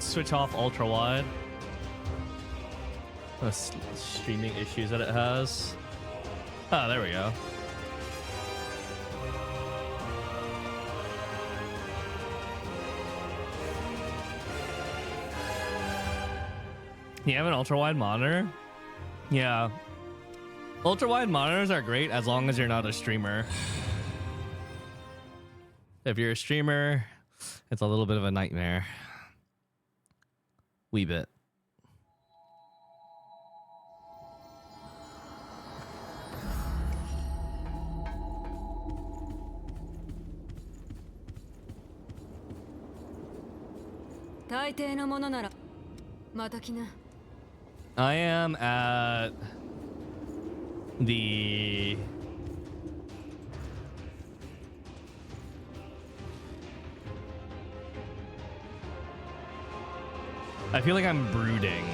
switch off ultra wide. The streaming issues that it has. Oh, there we go. You have an ultra wide monitor? Yeah. Ultra wide monitors are great as long as you're not a streamer. If you're a streamer, it's a little bit of a nightmare. Wee bit. I am at the I feel like I'm brooding.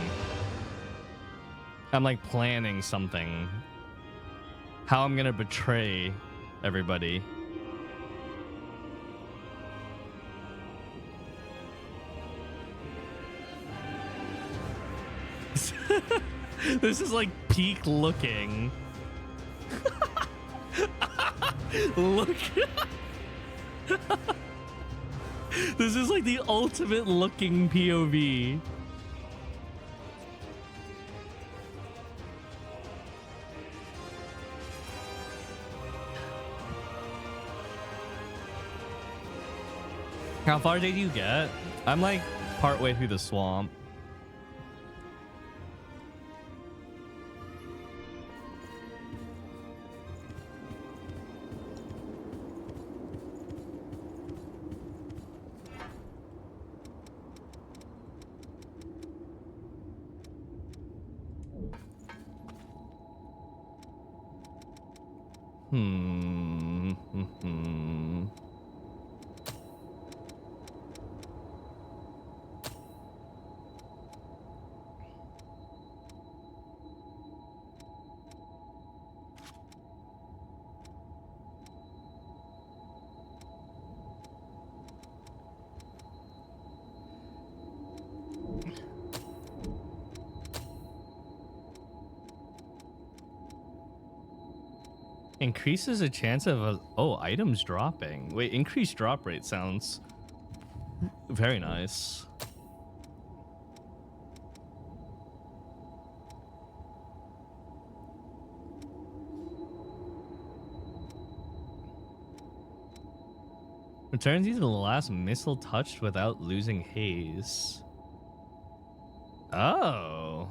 I'm like planning something. How I'm gonna betray everybody. This is like peak looking. Look. This is like the ultimate looking POV. How far did you get? I'm like partway through the swamp. Increases a chance of items dropping. Wait, increased drop rate sounds very nice. Returns either the last missile touched without losing haze. Oh.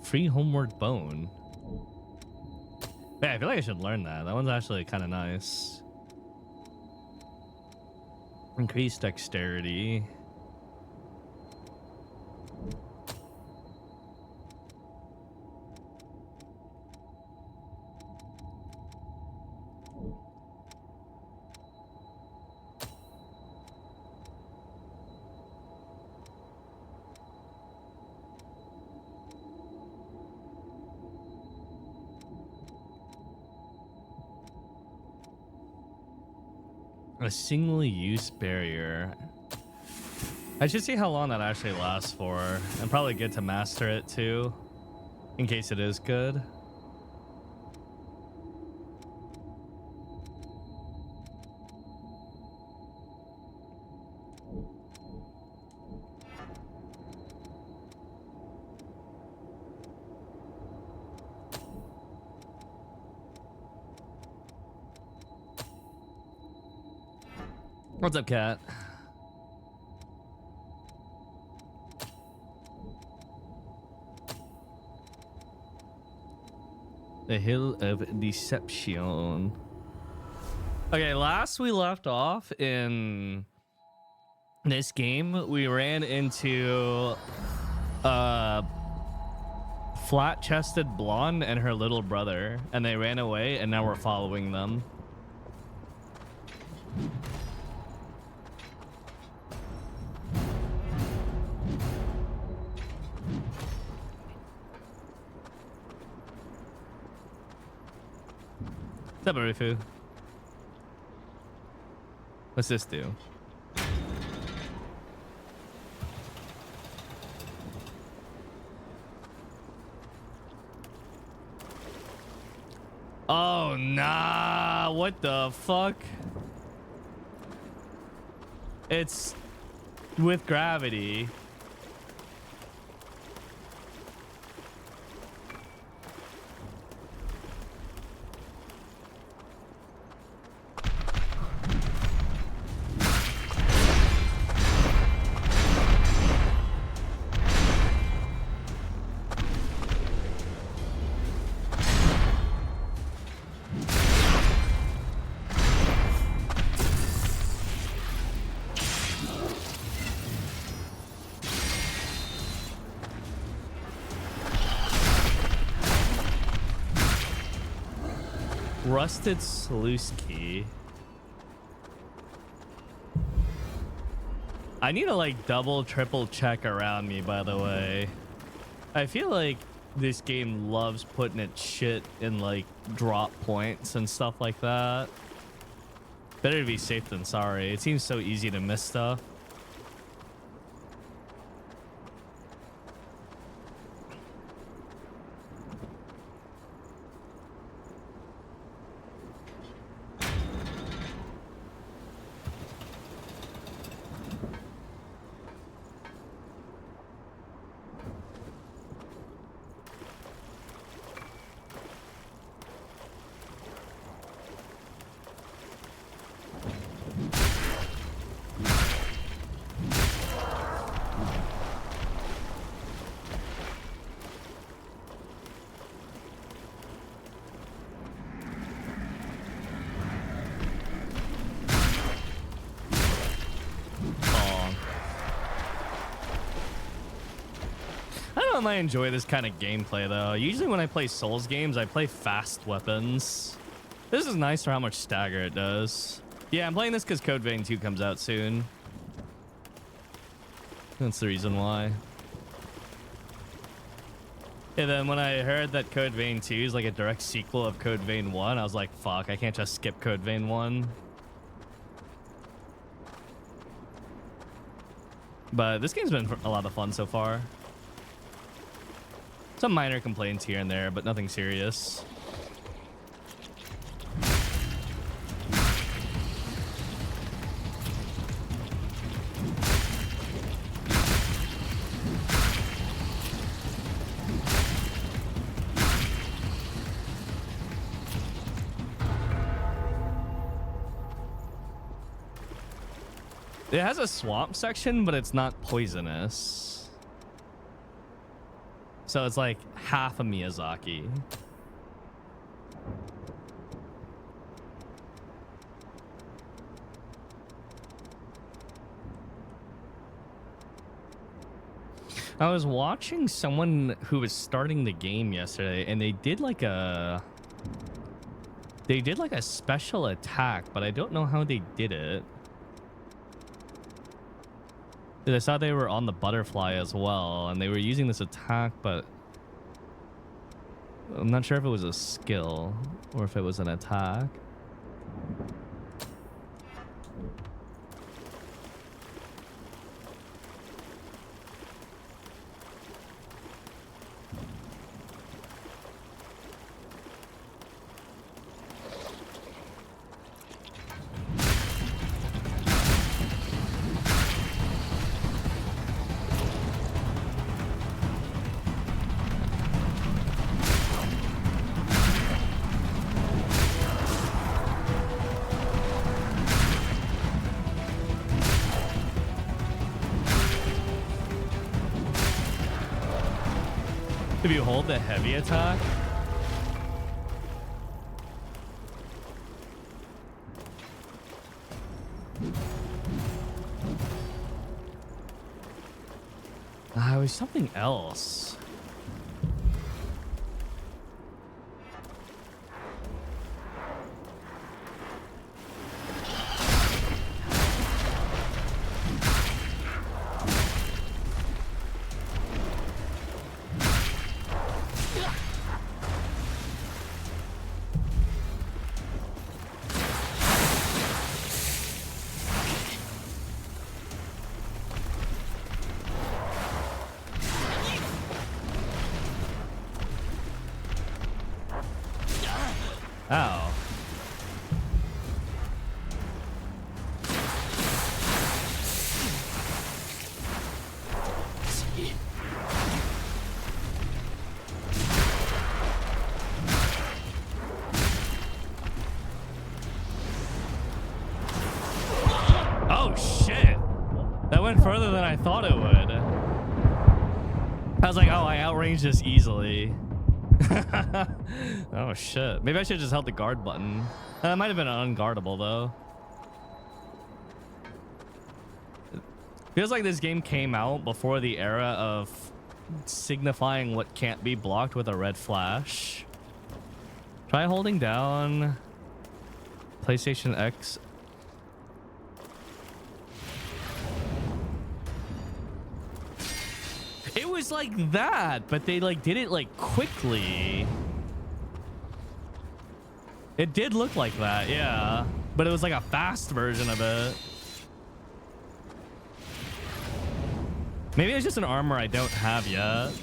Free homeward bone. Yeah, I feel like I should learn that. That one's actually kind of nice. Increased dexterity. A single-use barrier. I should see how long that actually lasts for, and probably get to master it too, in case it is good. What's up, cat? The Hill of Deception. Okay, last we left off in this game, we ran into a flat-chested blonde and her little brother, and they ran away, and now we're following them. Sabarifu. What's this do? Oh, nah. What the fuck? It's with gravity. Rusted sluice key. I need to like double, triple check around me, by the way. I feel like this game loves putting its shit in like drop points and stuff like that. Better to be safe than sorry. It seems so easy to miss stuff. I enjoy this kind of gameplay though. Usually when I play Souls games, I play fast weapons. This is nice for how much stagger it does. Yeah, I'm playing this because Code Vein 2 comes out soon. That's the reason why. And then when I heard that Code Vein 2 is like a direct sequel of Code Vein 1, I was like, fuck, I can't just skip Code Vein 1. But this game's been a lot of fun so far. Some minor complaints here and there, but nothing serious. It has a swamp section, but it's not poisonous. So it's like half a Miyazaki. I was watching someone who was starting the game yesterday, and they did like a special attack, but I don't know how they did it. I saw they were on the butterfly as well, and they were using this attack, but I'm not sure if it was a skill or if it was an attack. If you hold the heavy attack, it was something else. Ow. Oh shit! That went further than I thought it would. I was like, oh, I outranged this easily. Oh shit. Maybe I should have just held the guard button. That might have been unguardable though. Feels like this game came out before the era of signifying what can't be blocked with a red flash. Try holding down PlayStation X. It was like that, but they like did it like quickly. It did look like that, yeah. But it was like a fast version of it. Maybe it's just an armor I don't have yet.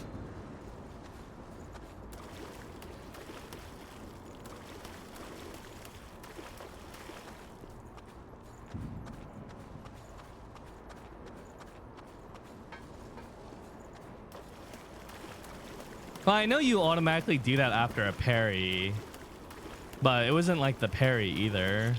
Well, I know you automatically do that after a parry, but it wasn't like the parry either.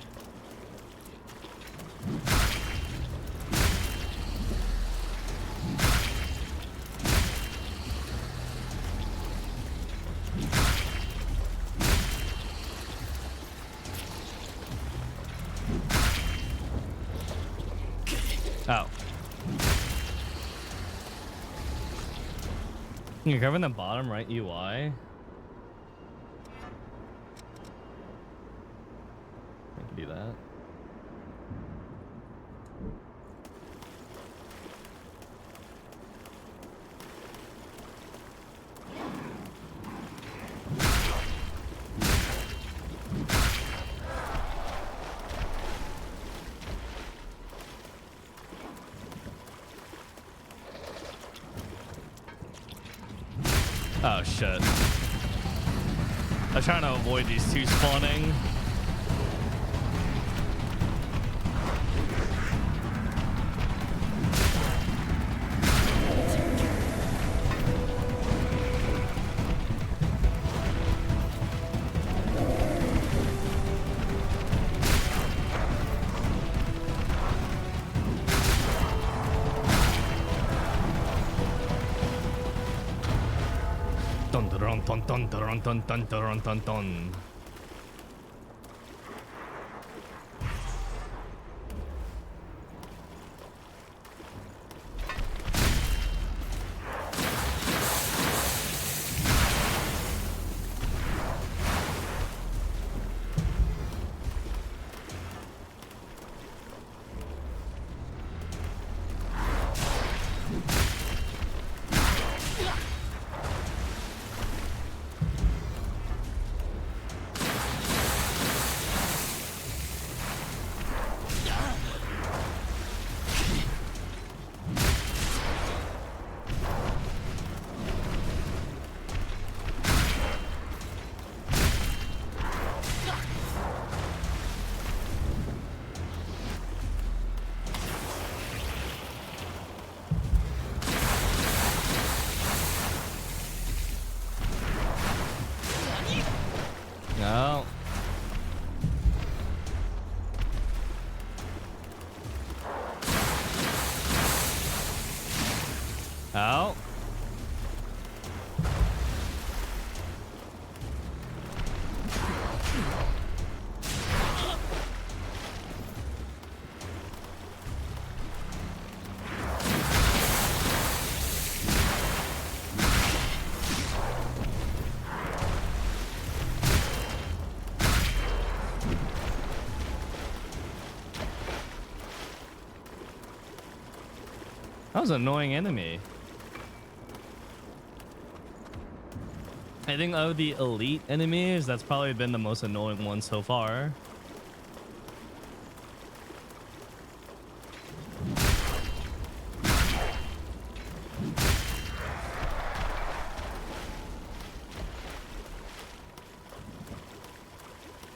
Oh. You're covering the bottom right UI. I can do that. Oh shit. I'm trying to avoid these two spawning. Dun dun dun dun dun dun dun dun dun dun. No. Oh. That was an annoying enemy. I think of the elite enemies, that's probably been the most annoying one so far.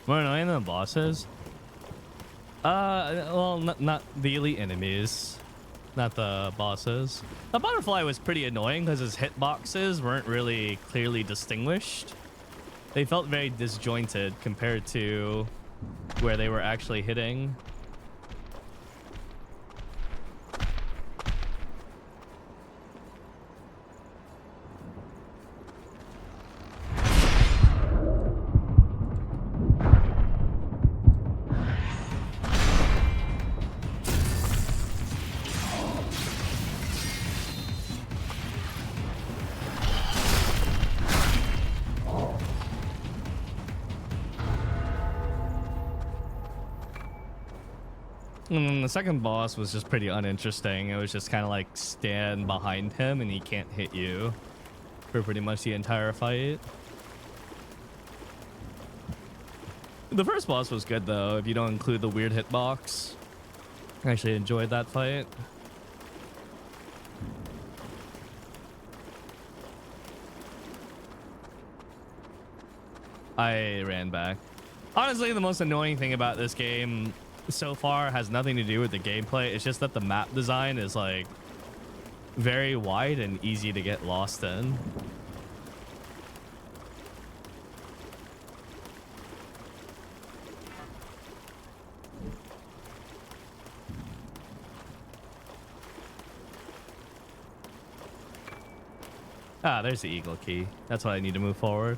More annoying than bosses? Well, not the elite enemies, not the bosses. The butterfly was pretty annoying because his hitboxes weren't really clearly distinguished. They felt very disjointed compared to where they were actually hitting. And then the second boss was just pretty uninteresting. It was just kind of like stand behind him and he can't hit you for pretty much the entire fight. The first boss was good though, if you don't include the weird hitbox. I actually enjoyed that fight. I ran back. Honestly, the most annoying thing about this game so far has nothing to do with the gameplay. It's just that the map design is like very wide and easy to get lost in. Ah, there's the eagle key. That's what I need to move forward.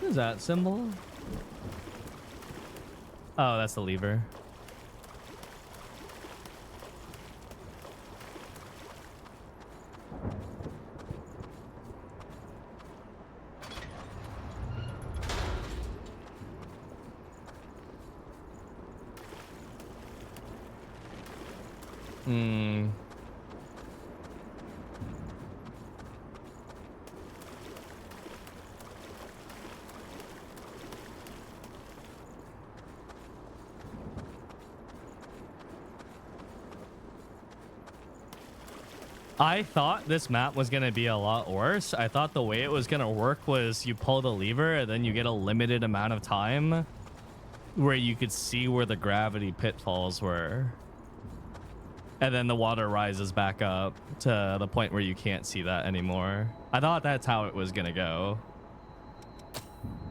What is that symbol? Oh, that's the lever. I thought this map was going to be a lot worse. I thought the way it was going to work was you pull the lever and then you get a limited amount of time where you could see where the gravity pitfalls were. And then the water rises back up to the point where you can't see that anymore. I thought that's how it was going to go.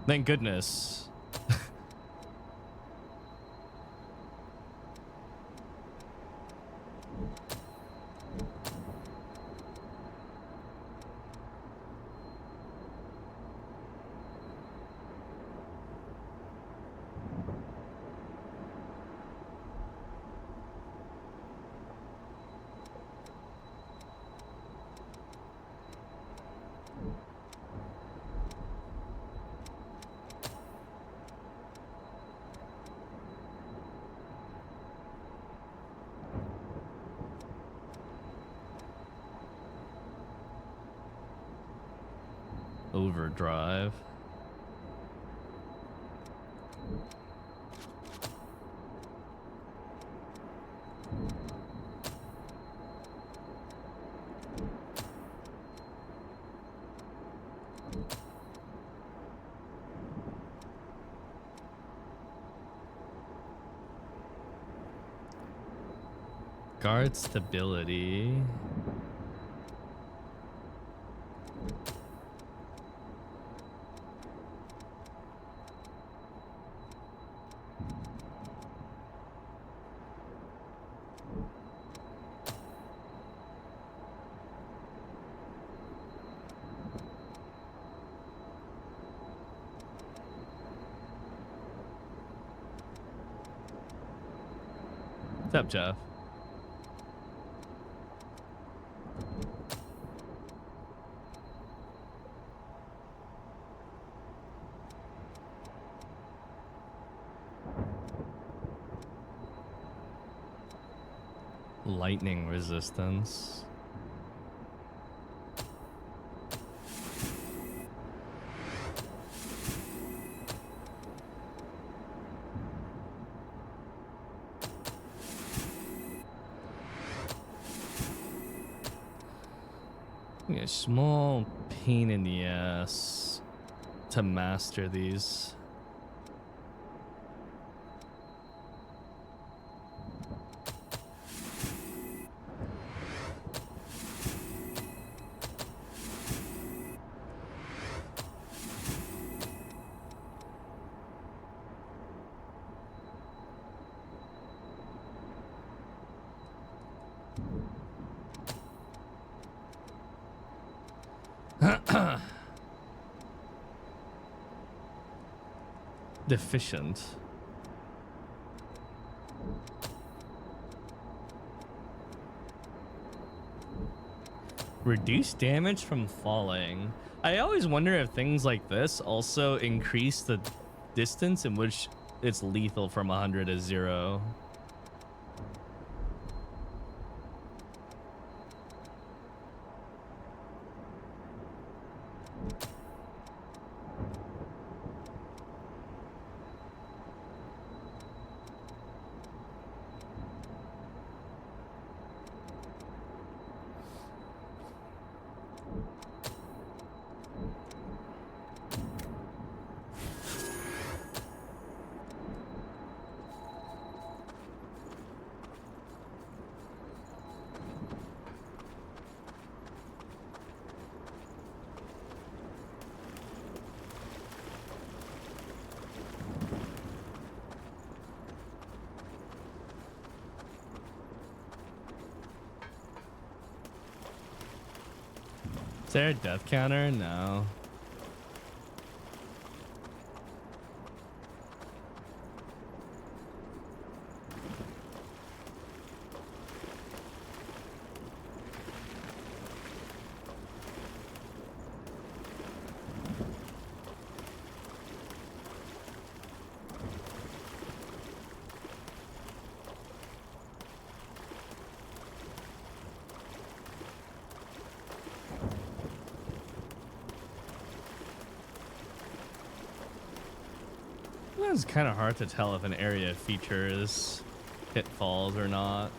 Thank goodness. Overdrive. Guard stability. What's up, Jeff? Lightning resistance. A small pain in the ass to master these. Deficient. Reduce damage from falling. I always wonder if things like this also increase the distance in which it's lethal from 100 to 0. Is there a death counter? No. It's kind of hard to tell if an area features pitfalls or not.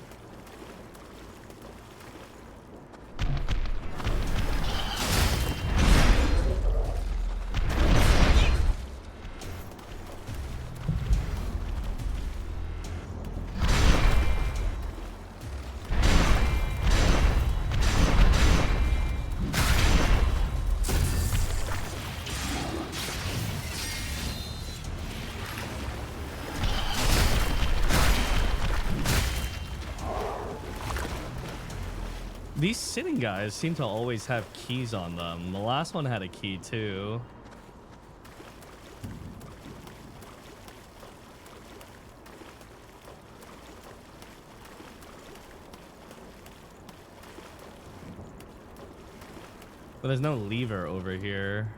These sitting guys seem to always have keys on them. The last one had a key too. But there's no lever over here.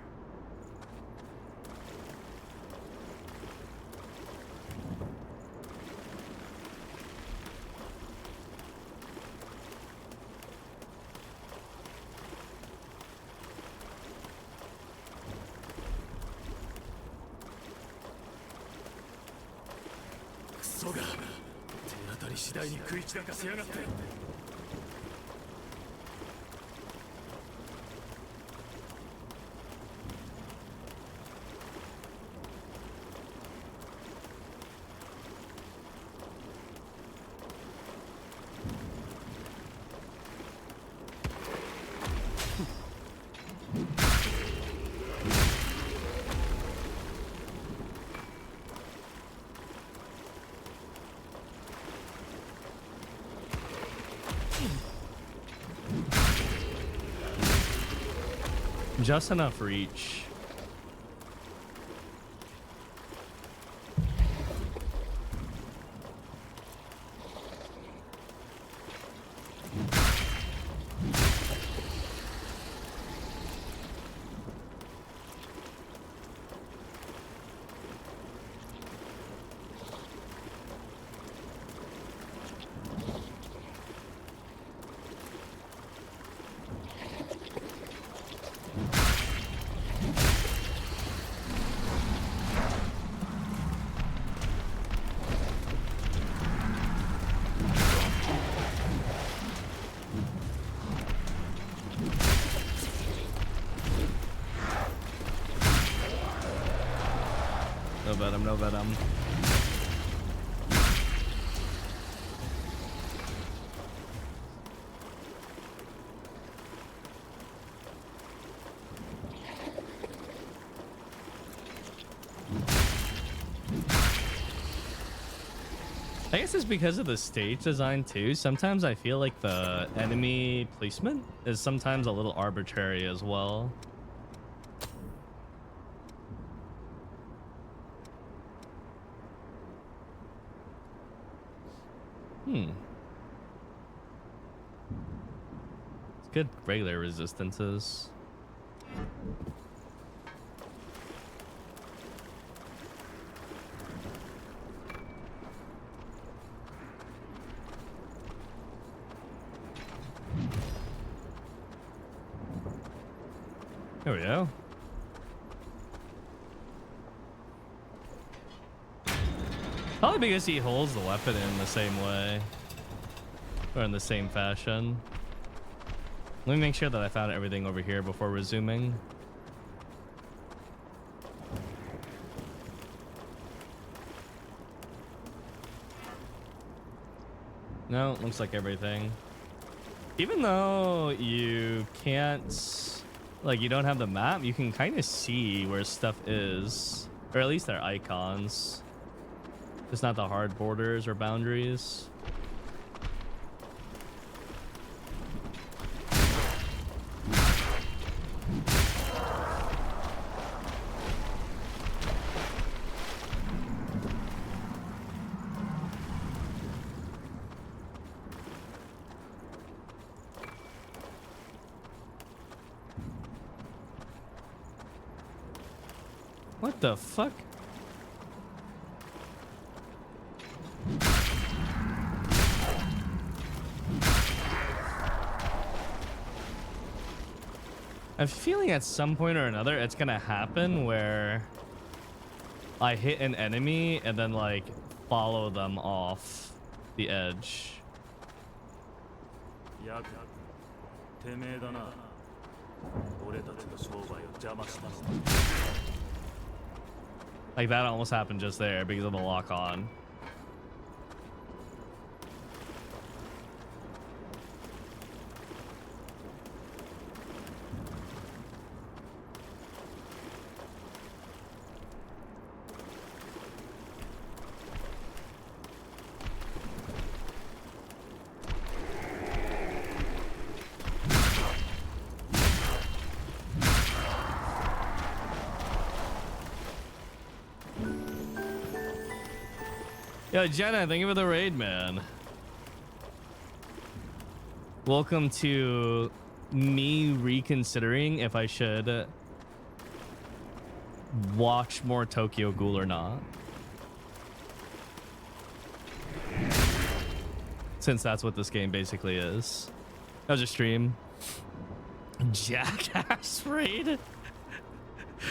Just enough reach. venom, no venom. I guess it's because of the stage design too. Sometimes I feel like the enemy placement is sometimes a little arbitrary as well. It's good regular resistances. There we go. Probably because he holds the weapon in the same way. Or in the same fashion. Let me make sure that I found everything over here before resuming. No, looks like everything. Even though you can't, like, you don't have the map, you can kind of see where stuff is. Or at least their icons. It's not the hard borders or boundaries. What the fuck? I have a feeling at some point or another it's gonna happen where I hit an enemy and then like follow them off the edge. Like that almost happened just there because of the lock on. Yo, Jenna, thank you for the raid, man. Welcome to me reconsidering if I should watch more Tokyo Ghoul or not. Since that's what this game basically is. That was a stream. Jackass raid?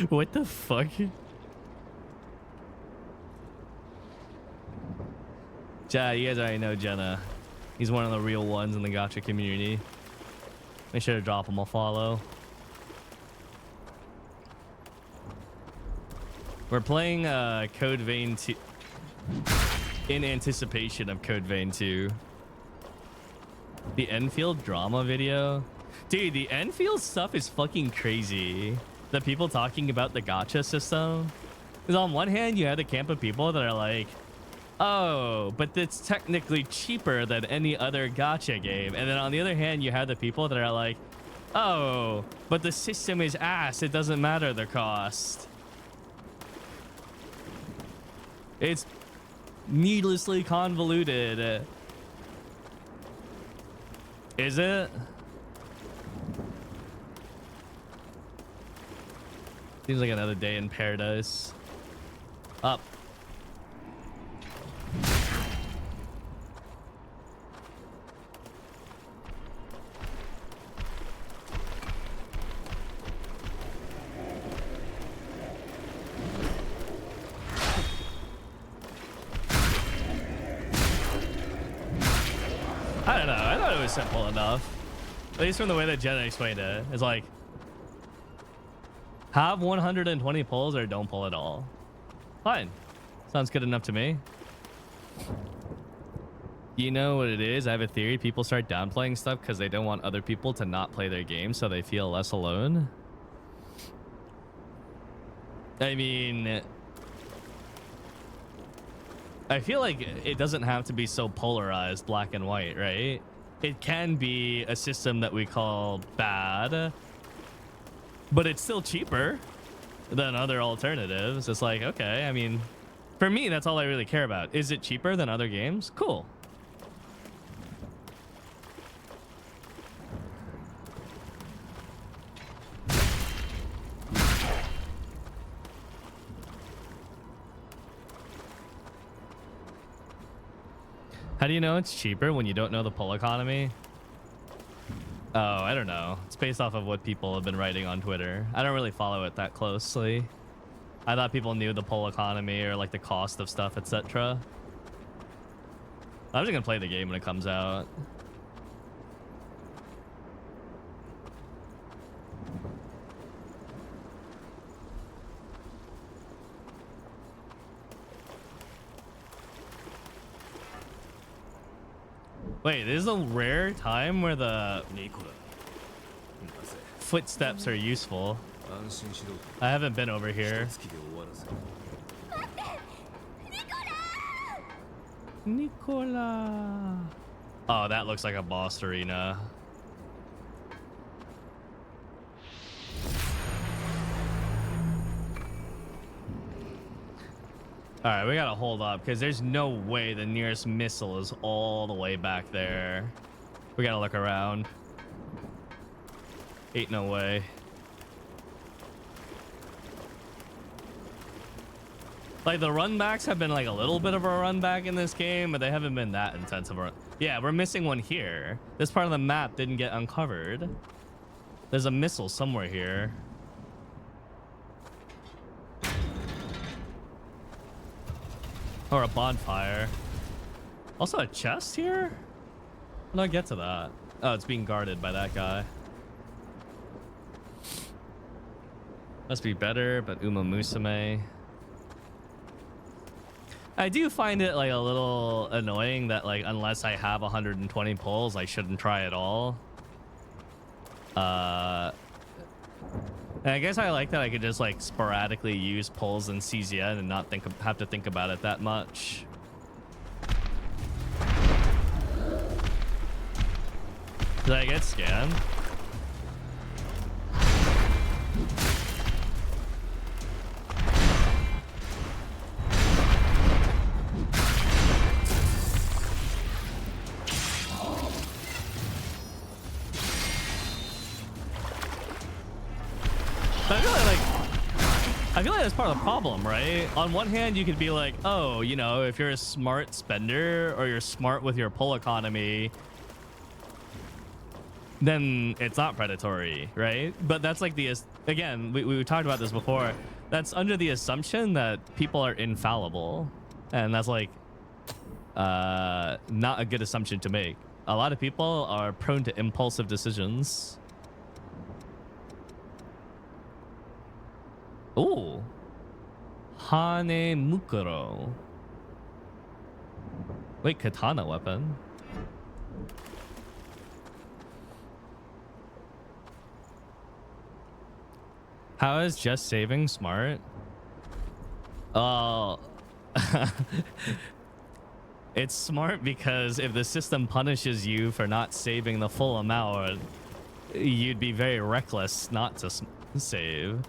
What the fuck? Yeah, you guys already know Jenna. He's one of the real ones in the gacha community. Make sure to drop him a follow. We're playing Code Vein 2 in anticipation of Code Vein 2. The Enfield drama video. Dude, the Enfield stuff is fucking crazy. The people talking about the gacha system. Because on one hand, you have the camp of people that are like, oh, but it's technically cheaper than any other gacha game. And then on the other hand, you have the people that are like, oh, but the system is ass. It doesn't matter the cost. It's needlessly convoluted. Is it? Seems like another day in paradise. Up. I don't know. I thought it was simple enough. At least from the way that Jenna explained it. It's like, have 120 pulls or don't pull at all. Fine. Sounds good enough to me. You know what it is? I have a theory. People start downplaying stuff because they don't want other people to not play their game so they feel less alone. I mean, I feel like it doesn't have to be so polarized, black and white, right? It can be a system that we call bad, but it's still cheaper than other alternatives. It's like, okay, I mean, for me, that's all I really care about. Is it cheaper than other games? Cool. How do you know it's cheaper when you don't know the pull economy? Oh, I don't know. It's based off of what people have been writing on Twitter. I don't really follow it that closely. I thought people knew the pull economy or like the cost of stuff, etc. I'm just gonna play the game when it comes out. Wait, this is a rare time where the footsteps are useful. I haven't been over here. Nicola. Oh, that looks like a boss arena. All right, we gotta hold up because there's no way the nearest missile is all the way back there. We gotta look around. Ain't no way. Like the run backs have been like a little bit of a run back in this game, but they haven't been that intense of a run. Yeah, we're missing one here. This part of the map didn't get uncovered. There's a missile somewhere here. Or a bonfire. Also a chest here? How do I get to that? Oh, it's being guarded by that guy. Must be better, but Uma Musume. I do find it like a little annoying that like unless I have 120 pulls, I shouldn't try at all. And I guess I like that I could just like sporadically use pulls in CZN and not have to think about it that much. Did I get scanned? But I feel like that's part of the problem, right? On one hand, you could be like, oh, you know, if you're a smart spender or you're smart with your pull economy, then it's not predatory, right? But that's like again, we talked about this before. That's under the assumption that people are infallible. And that's like not a good assumption to make. A lot of people are prone to impulsive decisions. Ooh. Hane Mukuro. Wait, katana weapon. How is just saving smart? Oh. It's smart because if the system punishes you for not saving the full amount, you'd be very reckless not to save.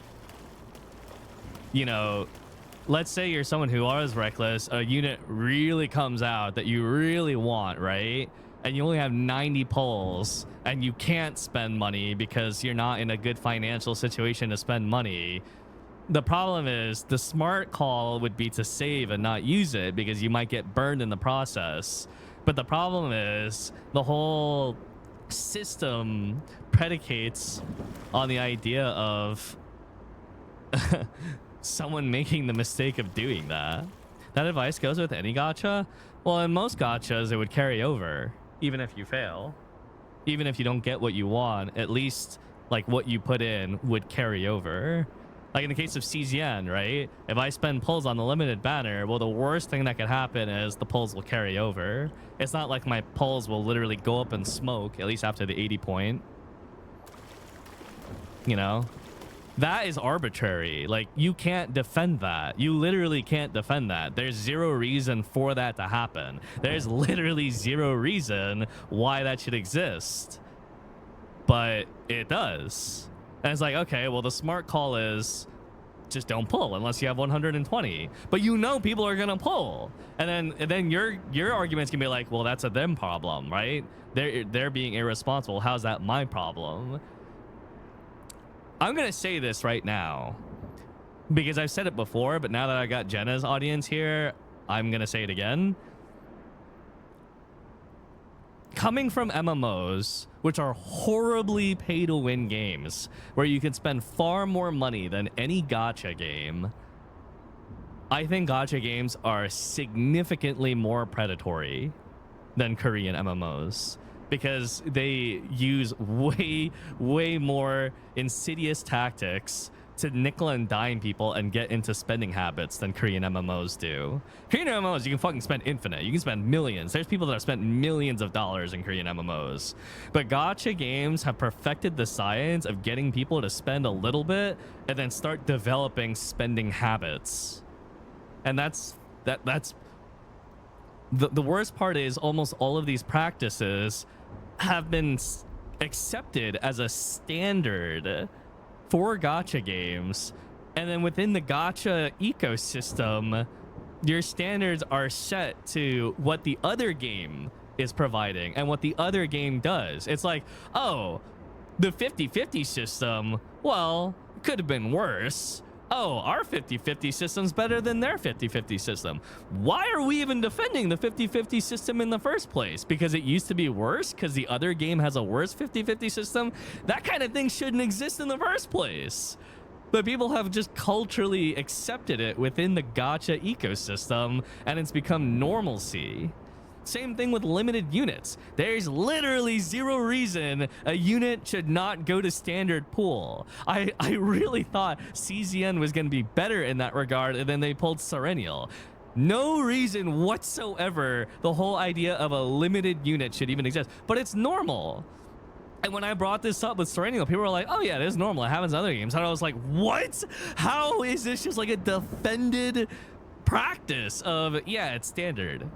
You know, let's say you're someone who is reckless, a unit really comes out that you really want, right? And you only have 90 pulls and you can't spend money because you're not in a good financial situation to spend money. The problem is the smart call would be to save and not use it because you might get burned in the process. But the problem is the whole system predicates on the idea of someone making the mistake of doing that. That advice goes with any gacha. Well, in most gachas, it would carry over, even if you fail. Even if you don't get what you want, at least like what you put in would carry over. Like in the case of CZN, right? If I spend pulls on the limited banner, well, the worst thing that could happen is the pulls will carry over. It's not like my pulls will literally go up in smoke, at least after the 80 point. You know? That is arbitrary. Like, you can't defend that. You literally can't defend that. There's zero reason for that to happen. There's literally zero reason why that should exist. But it does. And it's like, okay, well, the smart call is just don't pull unless you have 120. But you know people are gonna pull. And then your arguments can be like, well, that's a them problem, right? They're being irresponsible. How's that my problem? I'm gonna say this right now because I've said it before, but now that I got Jenna's audience here, I'm gonna say it again. Coming from MMOs, which are horribly pay-to-win games, where you can spend far more money than any gacha game, I think gacha games are significantly more predatory than Korean MMOs. Because they use way more insidious tactics to nickel and dime people and get into spending habits than Korean MMOs do. Korean MMOs, you can fucking spend infinite. You can spend millions. There's people that have spent millions of dollars in Korean MMOs. But gacha games have perfected the science of getting people to spend a little bit and then start developing spending habits. And that's the worst part is almost all of these practices have been accepted as a standard for gacha games, and then within the gacha ecosystem your standards are set to what the other game is providing and what the other game does. It's like, oh, the 50-50 system, well, could have been worse. Oh, our 50-50 system's better than their 50-50 system. Why are we even defending the 50-50 system in the first place? Because it used to be worse? Because the other game has a worse 50-50 system? That kind of thing shouldn't exist in the first place. But people have just culturally accepted it within the gacha ecosystem, and it's become normalcy. Same thing with limited units. There's literally zero reason a unit should not go to standard pool. I really thought CZN was going to be better in that regard, and then they pulled Serenial. No reason whatsoever the whole idea of a limited unit should even exist, but it's normal. And when I brought this up with Serenial, people were like, oh yeah, it is normal. It happens in other games. And I was like, what? How is this just like a defended practice of, yeah, it's standard?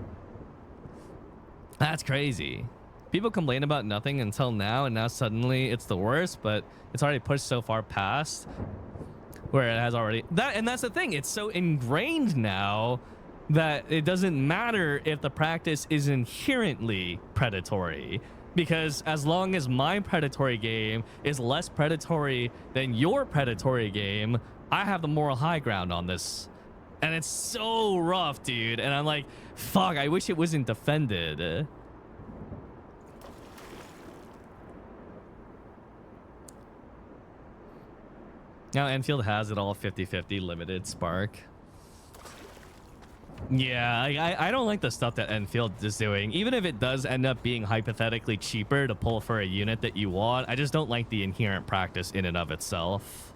That's crazy. People complain about nothing until now, and now suddenly it's the worst, but it's already pushed so far past where it has already... And that's the thing. It's so ingrained now that it doesn't matter if the practice is inherently predatory. Because as long as my predatory game is less predatory than your predatory game, I have the moral high ground on this. And it's so rough, dude. And I'm like, fuck, I wish it wasn't defended. Now Enfield has it all 50-50 limited spark. Yeah, I don't like the stuff that Enfield is doing. Even if it does end up being hypothetically cheaper to pull for a unit that you want, I just don't like the inherent practice in and of itself.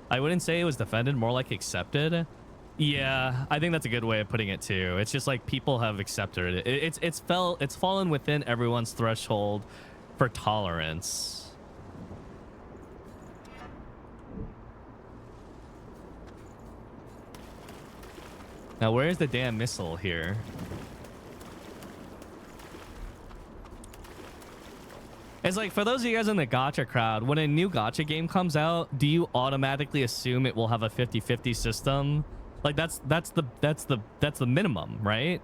I wouldn't say it was defended, more like accepted. Yeah, I think that's a good way of putting it too. It's just like people have accepted it. It's fallen within everyone's threshold for tolerance. Now, where's the damn missile here? It's like, for those of you guys in the gacha crowd, when a new gacha game comes out, do you automatically assume it will have a 50-50 system? Like that's the minimum, right?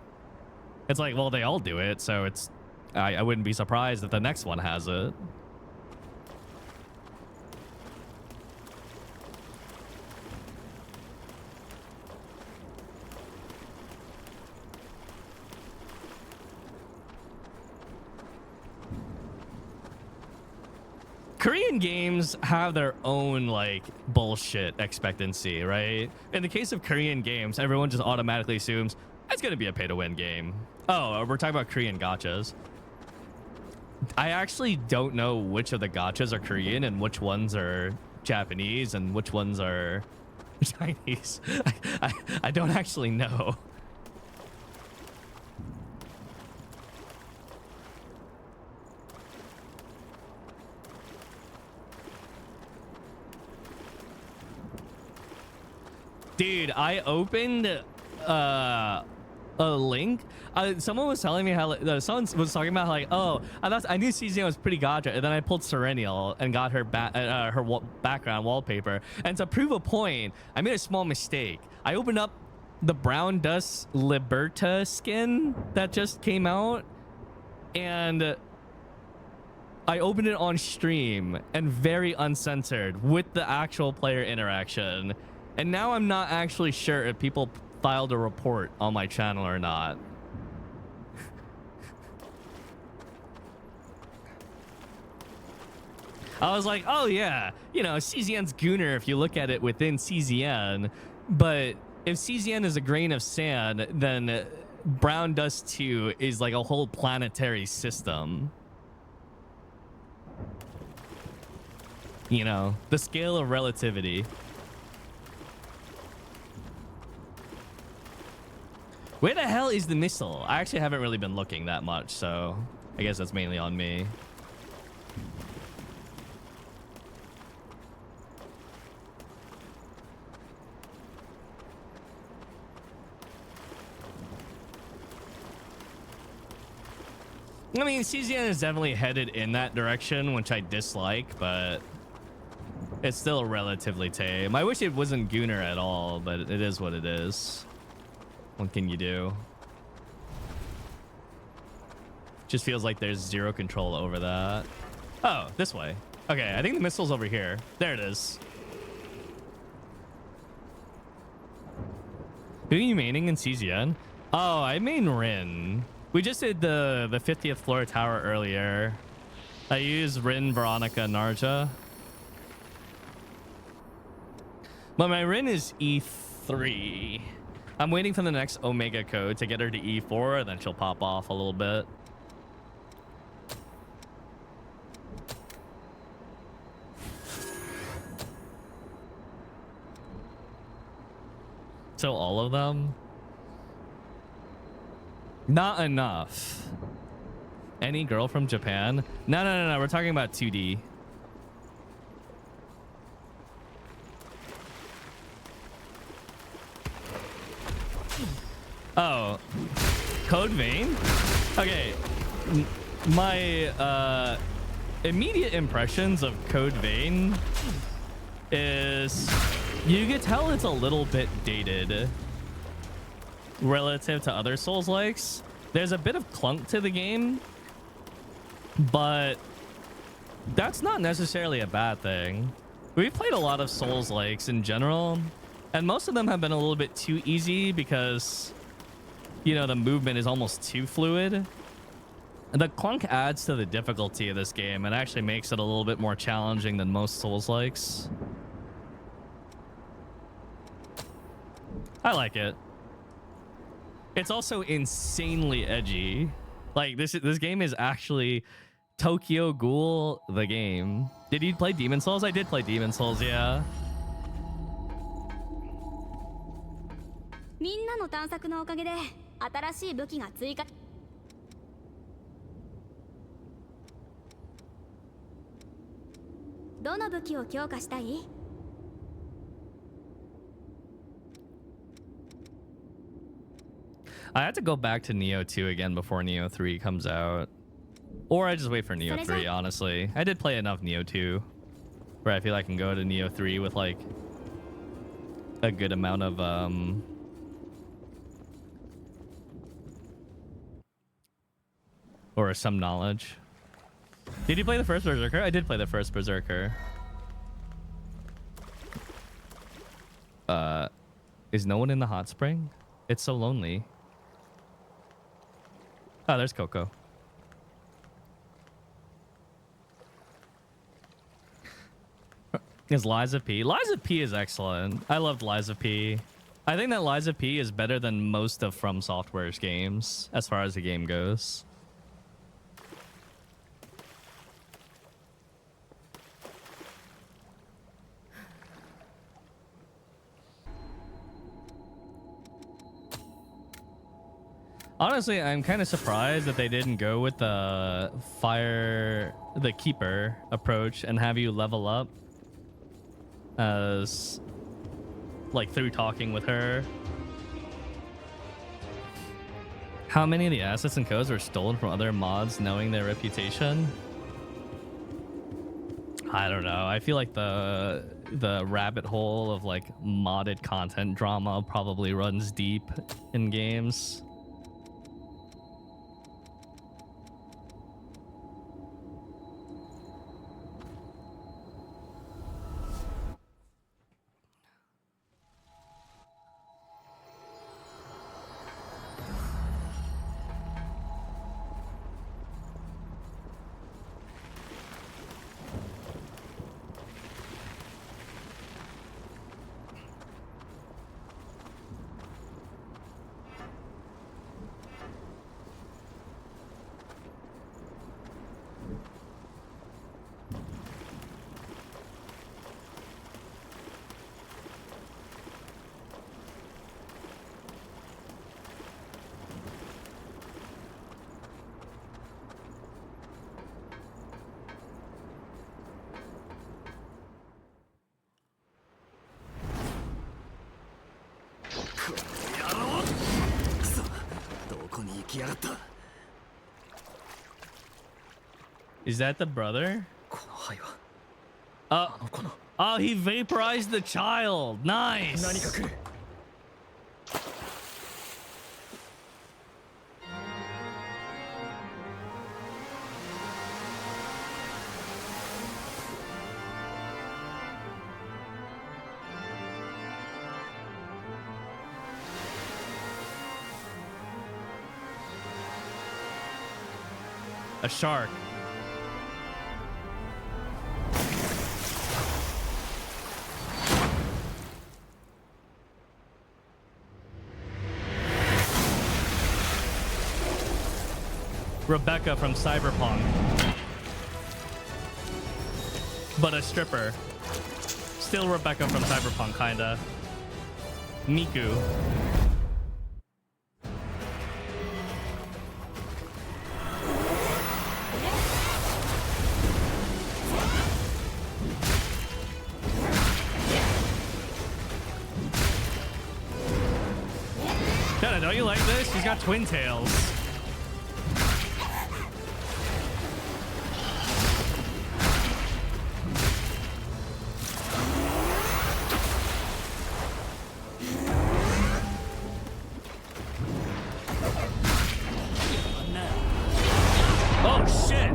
It's like, well, they all do it, so it's I wouldn't be surprised if the next one has it. Korean games have their own, like, bullshit expectancy, right? In the case of Korean games, everyone just automatically assumes it's going to be a pay-to-win game. Oh, we're talking about Korean gachas. I actually don't know which of the gachas are Korean and which ones are Japanese and which ones are Chinese. I don't actually know. Dude, I opened a link. Someone was telling me how someone was talking about like, oh, I knew CZN was pretty gacha, and then I pulled Serenial and got her background wallpaper. And to prove a point, I made a small mistake. I opened up the Brown Dust Liberta skin that just came out, and I opened it on stream and very uncensored with the actual player interaction. And now I'm not actually sure if people filed a report on my channel or not. I was like, oh yeah, you know, CZN's Gooner if you look at it within CZN. But if CZN is a grain of sand, then Brown Dust 2 is like a whole planetary system. You know, the scale of relativity. Where the hell is the missile? I actually haven't really been looking that much, so I guess that's mainly on me. I mean, CZN is definitely headed in that direction, which I dislike, but it's still relatively tame. I wish it wasn't Gooner at all, but it is what it is. What can you do? Just feels like there's zero control over that. Oh, this way. Okay, I think the missile's over here. There it is. Who are you maining in CZN? Oh, I main Rin. We just did the 50th floor tower earlier. I used Rin, Veronica, Narja. But my Rin is E3. I'm waiting for the next Omega code to get her to E4, and then she'll pop off a little bit. So all of them? Not enough. Any girl from Japan? No. We're talking about 2D. Oh, Code Vein? Okay, my immediate impressions of Code Vein is you could tell it's a little bit dated relative to other Souls-likes. There's a bit of clunk to the game, but that's not necessarily a bad thing. We've played a lot of Souls-likes in general, and most of them have been a little bit too easy because, you know, the movement is almost too fluid. And the clunk adds to the difficulty of this game and actually makes it a little bit more challenging than most Souls-likes. I like it. It's also insanely edgy. Like this game is actually Tokyo Ghoul the game. Did you play Demon Souls? I did play Demon Souls, yeah. みんなの探索のおかげで新しい武器が追加。どの武器を強化したい？ I have to go back to Neo 2 again before Neo 3 comes out. Or I just wait for Neo 3, honestly. I did play enough Neo 2 where I feel I can go to Neo 3 with like a good amount of or some knowledge. Did you play the first Berserker? I did play the first Berserker. Is no one in the hot spring? It's so lonely. Oh, there's Coco. Is Liza P? Liza P is excellent. I loved Liza P. I think that Liza P is better than most of From Software's games as far as the game goes. Honestly, I'm kind of surprised that they didn't go with the keeper approach and have you level up as like through talking with her. How many of the assets and codes were stolen from other mods knowing their reputation? I don't know. I feel like the rabbit hole of like modded content drama probably runs deep in games. Is that the brother? Oh, he vaporized the child. Nice. A shark. Rebecca from Cyberpunk. But a stripper. Still Rebecca from Cyberpunk, kinda. Miku. Dada, don't you like this? She's got twin tails. Oh shit!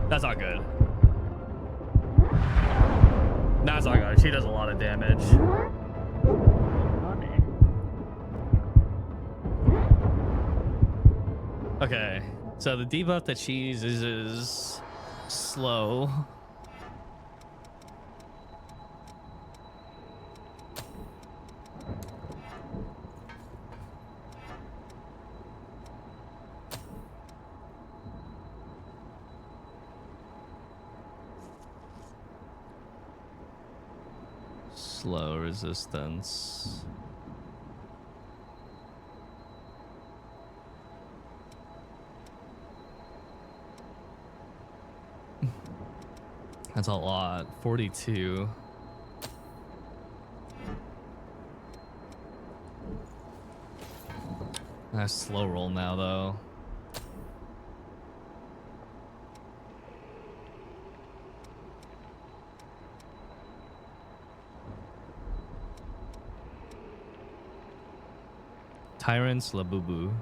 That's not good. That's not good. She does a lot of damage. Okay, so the debuff that she uses is slow. Slow resistance. That's a lot. 42. Nice slow roll now, though. Tyrant's Labubu.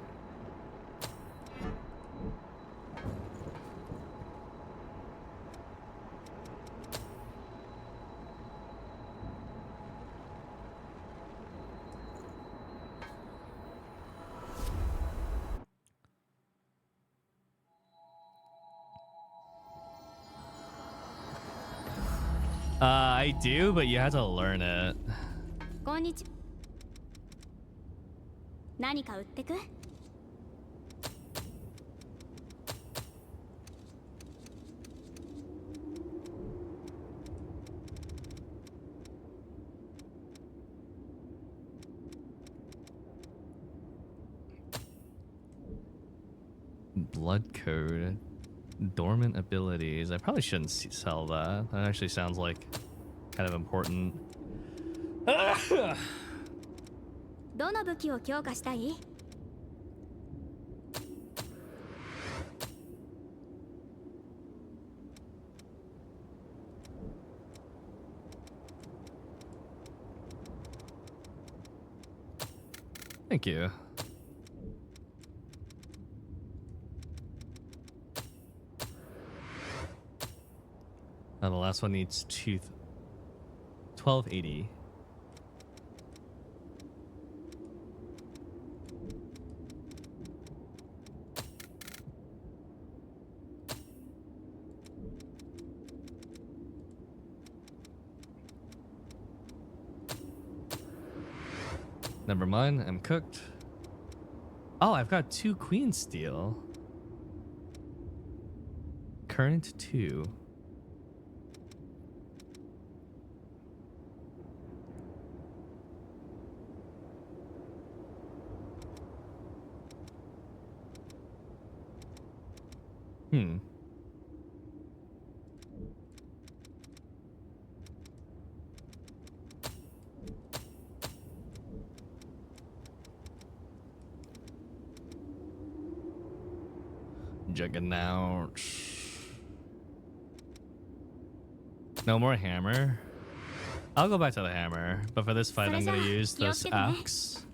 I do, but you have to learn it. こんにち何か売ってく Blood code. Dormant abilities. I probably shouldn't sell that. That actually sounds like kind of important. どの武器を強化したい Thank you. Now the last one needs 1280. Never mind, I'm cooked. Oh, I've got 2 queen steel. Current 2. Juggernaut. No more hammer. I'll go back to the hammer, but for this fight I'm gonna use this axe.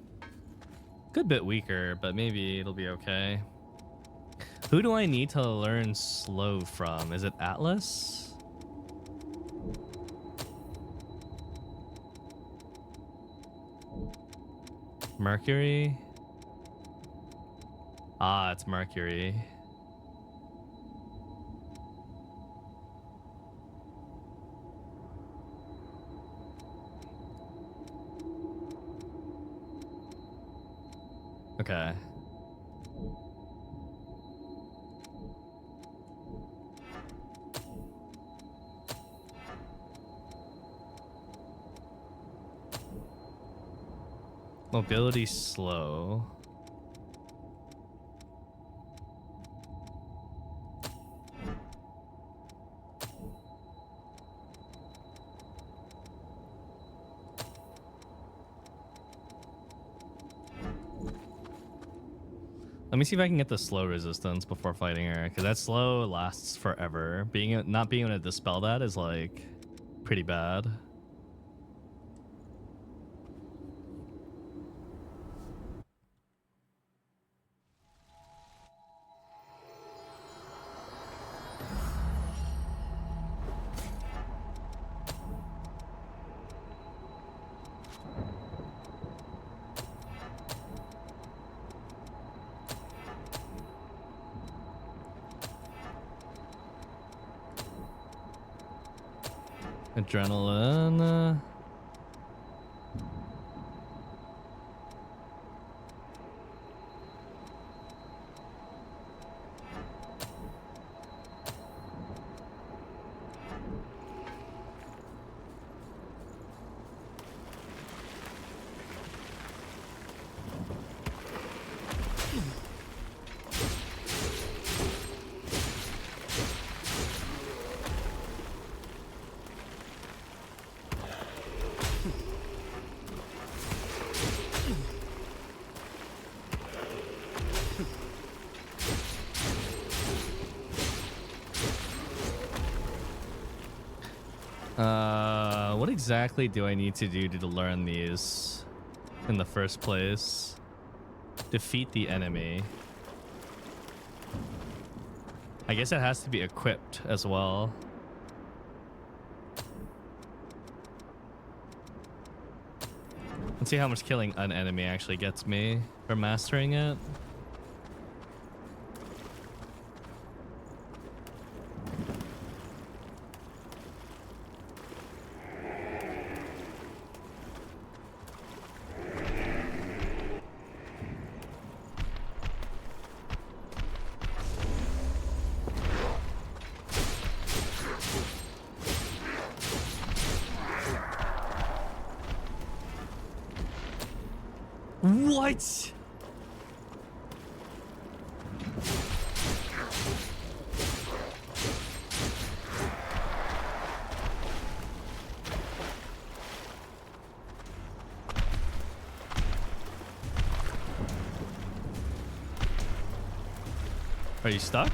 Good bit weaker, but maybe it'll be okay. Who do I need to learn slow from? Is it Atlas? Mercury? Ah, it's Mercury. Okay. Mobility slow. Let me see if I can get the slow resistance before fighting her, because that slow lasts forever. Not being able to dispel that is like pretty bad. Adrenaline. What exactly do I need to do to learn these in the first place? Defeat the enemy. I guess it has to be equipped as well. Let's see how much killing an enemy actually gets me for mastering it. What? Are you stuck?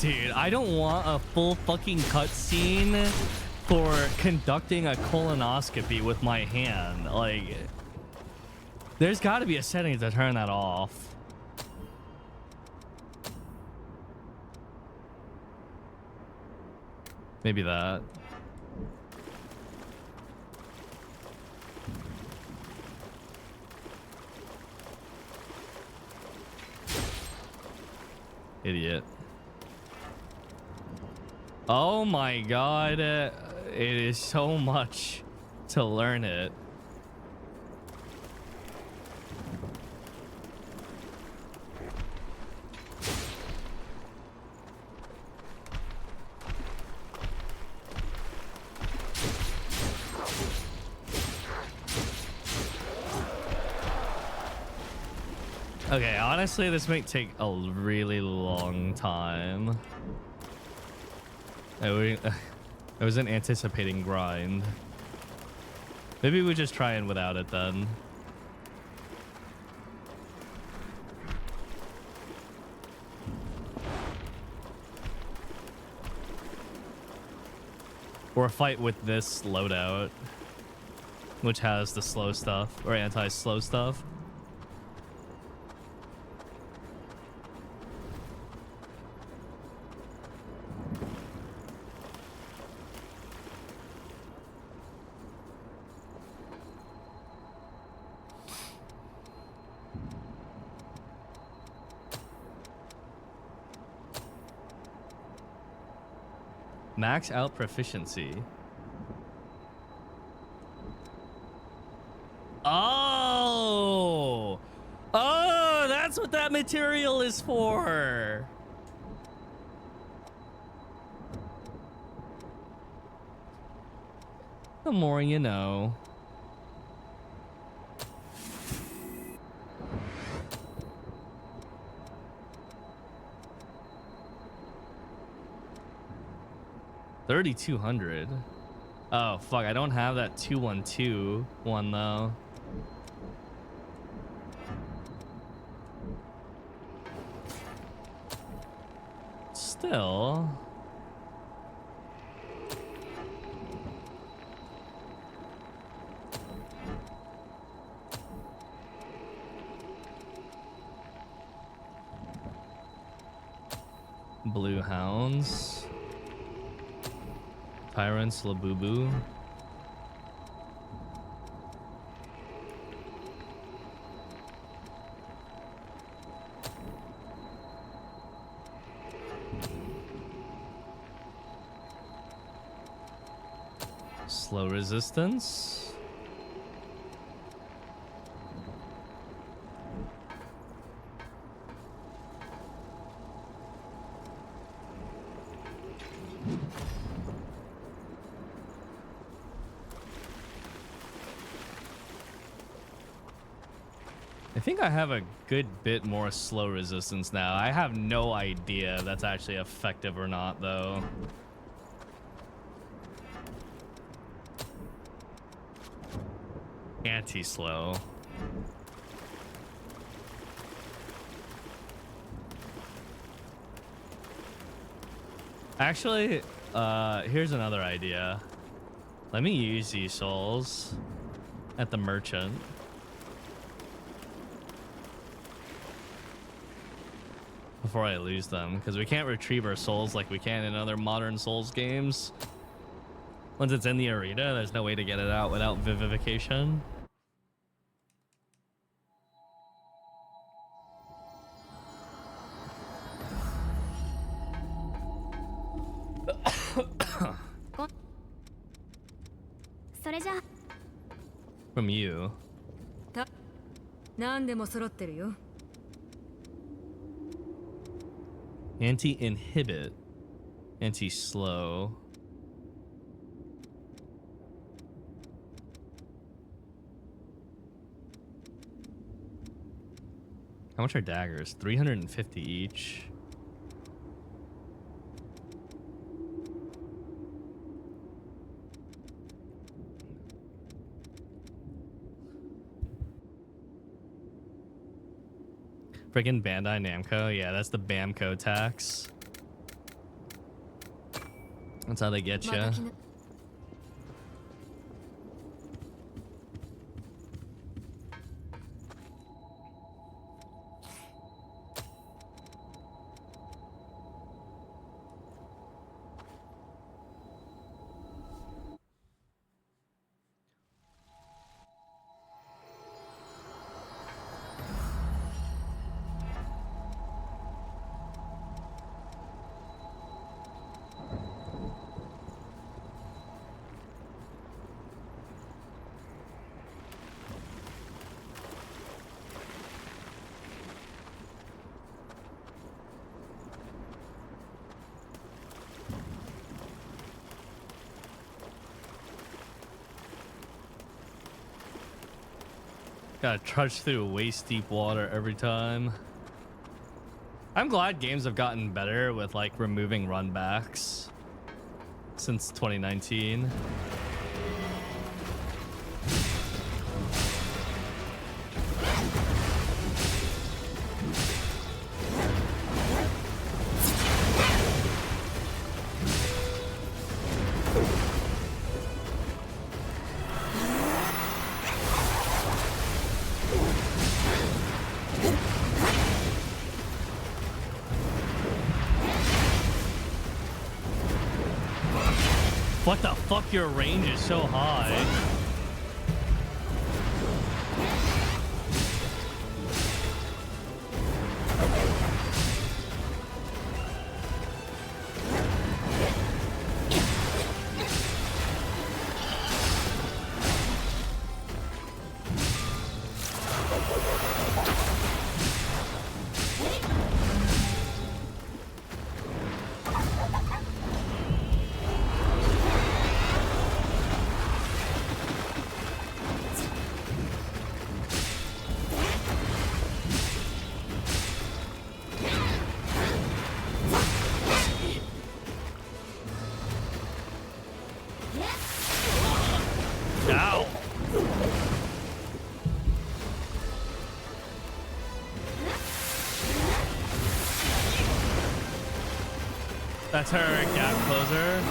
Dude, I don't want a full fucking cutscene for conducting a colonoscopy with my hand. Like, there's got to be a setting to turn that off. Maybe that. Idiot. Oh my god, it is so much to learn it. Okay, honestly, this might take a really long time. I wasn't anticipating grind. Maybe we just try and without it then. Or fight with this loadout, which has the slow stuff or anti-slow stuff. Max out proficiency. Oh! Oh, that's what that material is for. The more you know. $3,200. Oh fuck! I don't have that 212 one though. Still. Blue hounds. Tyrants, Labubu. Slow resistance. I think I have a good bit more slow resistance now. I have no idea if that's actually effective or not, though. Anti-slow. Actually, here's another idea. Let me use these souls at the merchant. Before I lose them, because we can't retrieve our souls like we can in other modern Souls games. Once it's in the arena, there's no way to get it out without vivification. れじゃ From you. 何でも揃ってるよ。 Anti-inhibit. Anti-slow. How much are daggers? 350 each. Friggin' Bandai Namco. Yeah, that's the Bamco tax. That's how they get you. Gotta trudge through waist deep water every time. I'm glad games have gotten better with like removing runbacks since 2019. What the fuck? Your range is so high. Ow. That's her gap closer.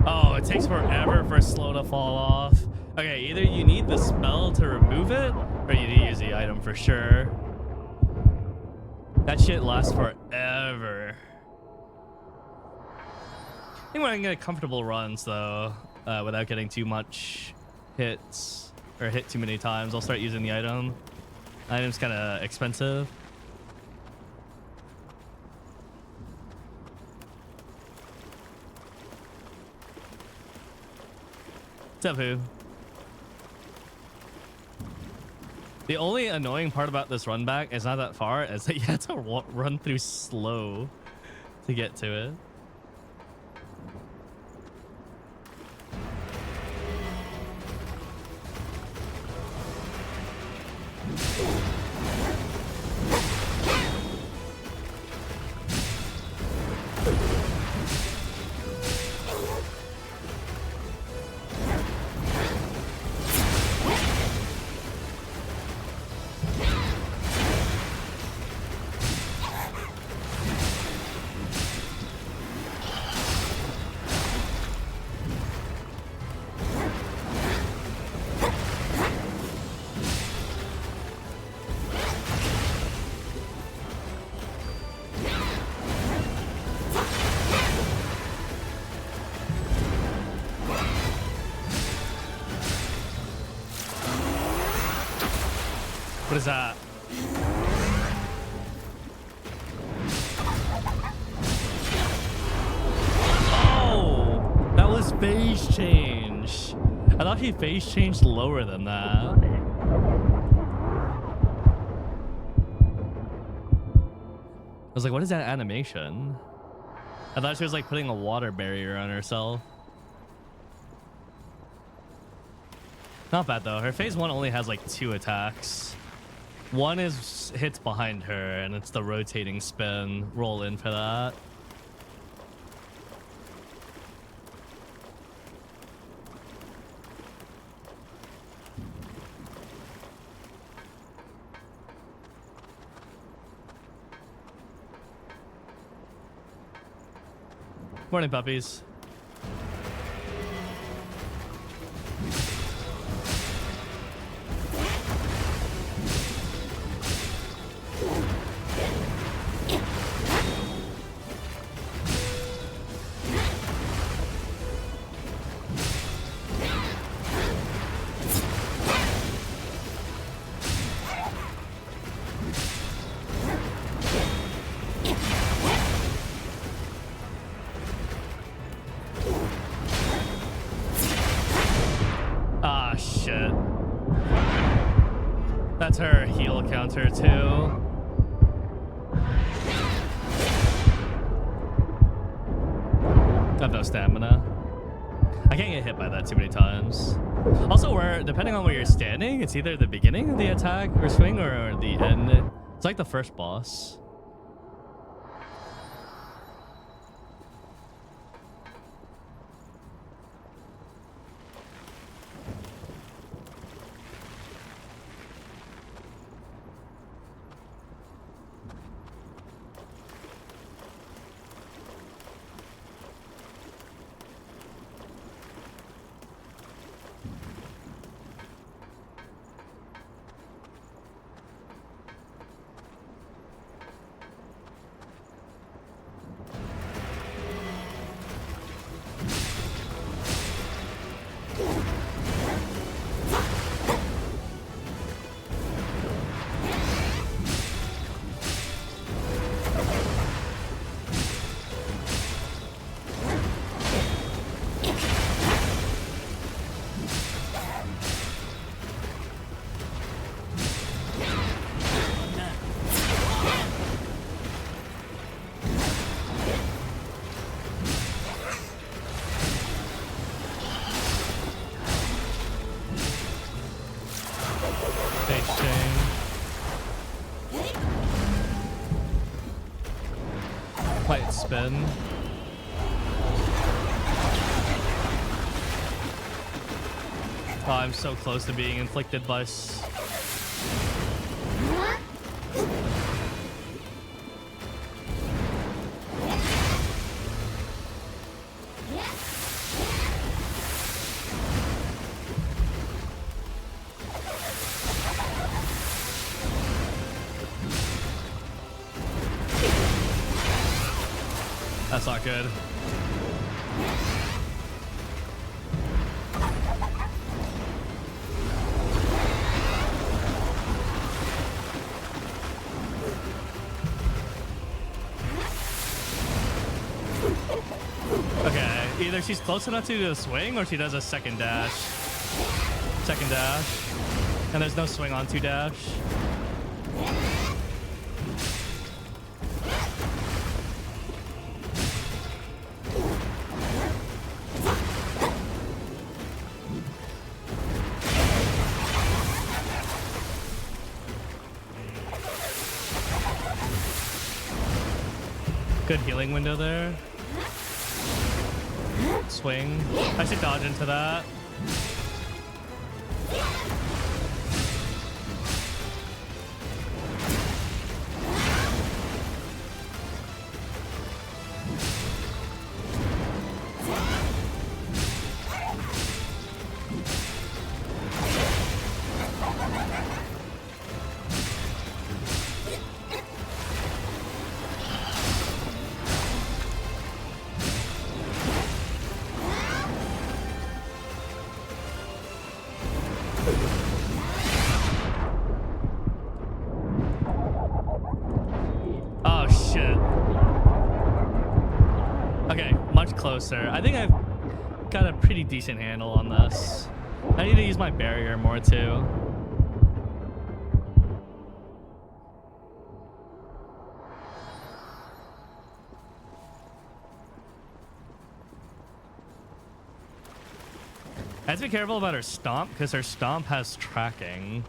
Oh, it takes forever for slow to fall off. Okay, either you need the spell to remove it, or you need to use the item for sure. That shit lasts forever. I think when I can get comfortable runs, though, without getting too much hits, or hit too many times, I'll start using the item. Item's kind of expensive. What's up, Who? The only annoying part about this run back is not that far, is that you have to run through slow to get to it. What is that? Oh, that was phase change. I thought he phase changed lower than that. I was like, what is that animation? I thought she was like putting a water barrier on herself. Not bad though. Her phase 1 only has like 2 attacks. One is hits behind her and it's the rotating spin. Roll in for that. Morning, puppies. Ah, shit. That's her heal counter, too. I have no stamina. I can't get hit by that too many times. Also, depending on where you're standing, it's either the beginning of the attack or swing or the end. It's like the first boss. Quiet spin. Oh, I'm so close to being inflicted by That's not good. Okay, either she's close enough to do a swing or she does a second dash. Second dash. And there's no swing on 2 dash. Good healing window there. Swing. I should dodge into that. closer. I think I've got a pretty decent handle on this. I need to use my barrier more too. I have to be careful about her stomp because her stomp has tracking.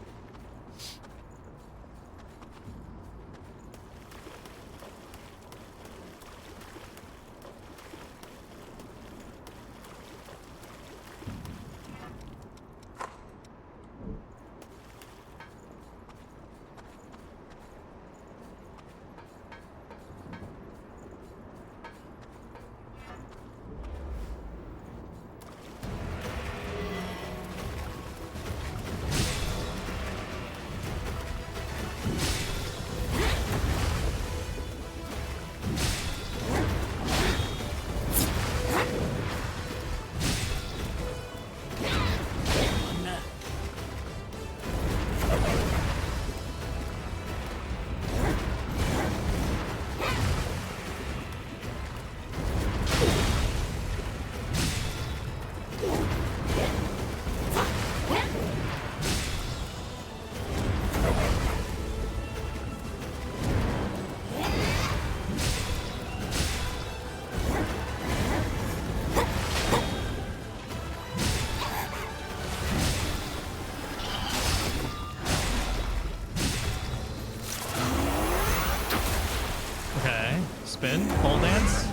Spin, pole dance.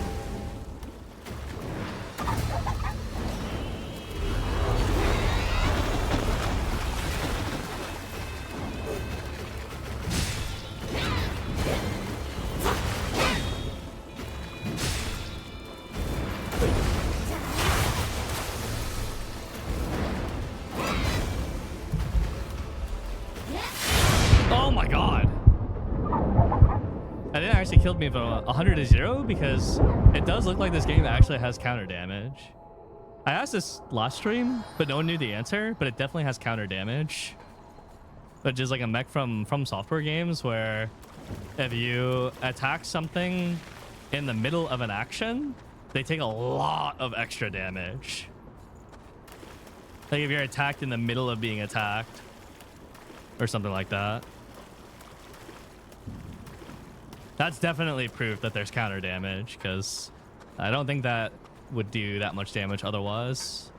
Oh my god. I think it actually killed me from 100 to 0 because it does look like this game actually has counter damage. I asked this last stream, but no one knew the answer, but it definitely has counter damage. Which is like a mech from software games where if you attack something in the middle of an action, they take a lot of extra damage. Like if you're attacked in the middle of being attacked or something like that. That's definitely proof that there's counter damage because I don't think that would do that much damage otherwise.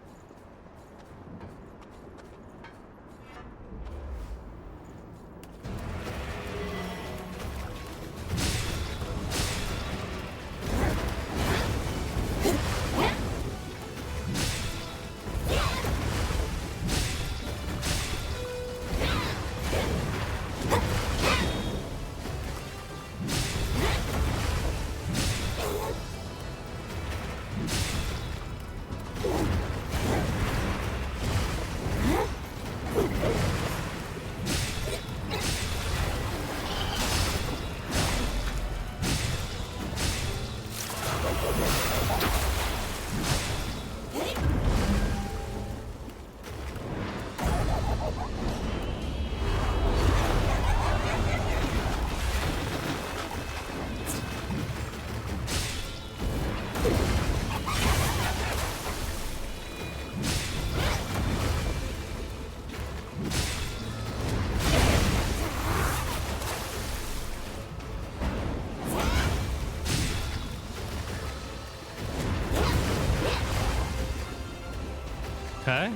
Okay.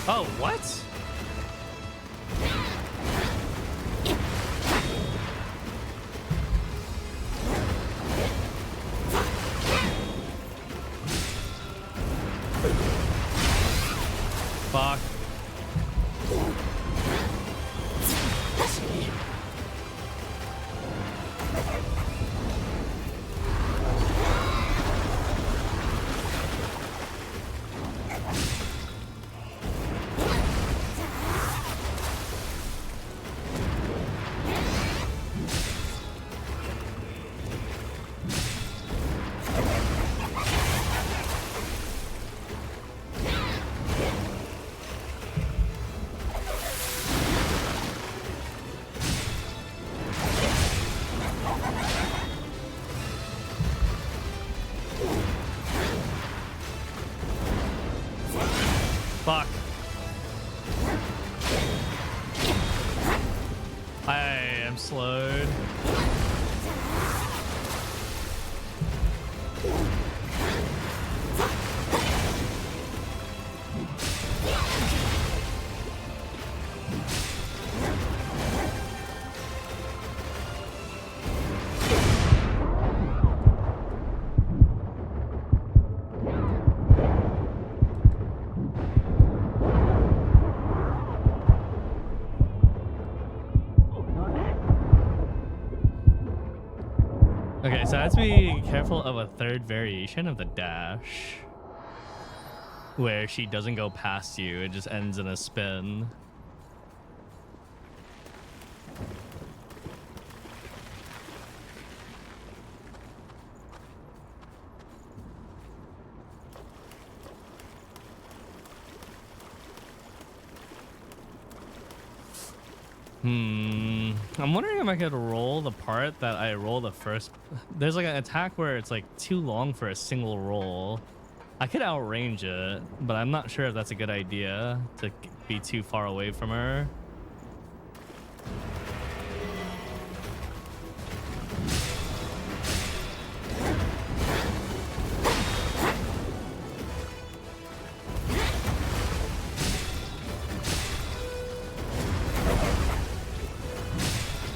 Oh, what? Fuck. I'm slowed. Okay, so I have to be careful of a third variation of the dash, where she doesn't go past you, it just ends in a spin. I'm wondering if I could roll the part that I roll the first. There's like an attack where it's like too long for a single roll. I could outrange it, but I'm not sure if that's a good idea to be too far away from her.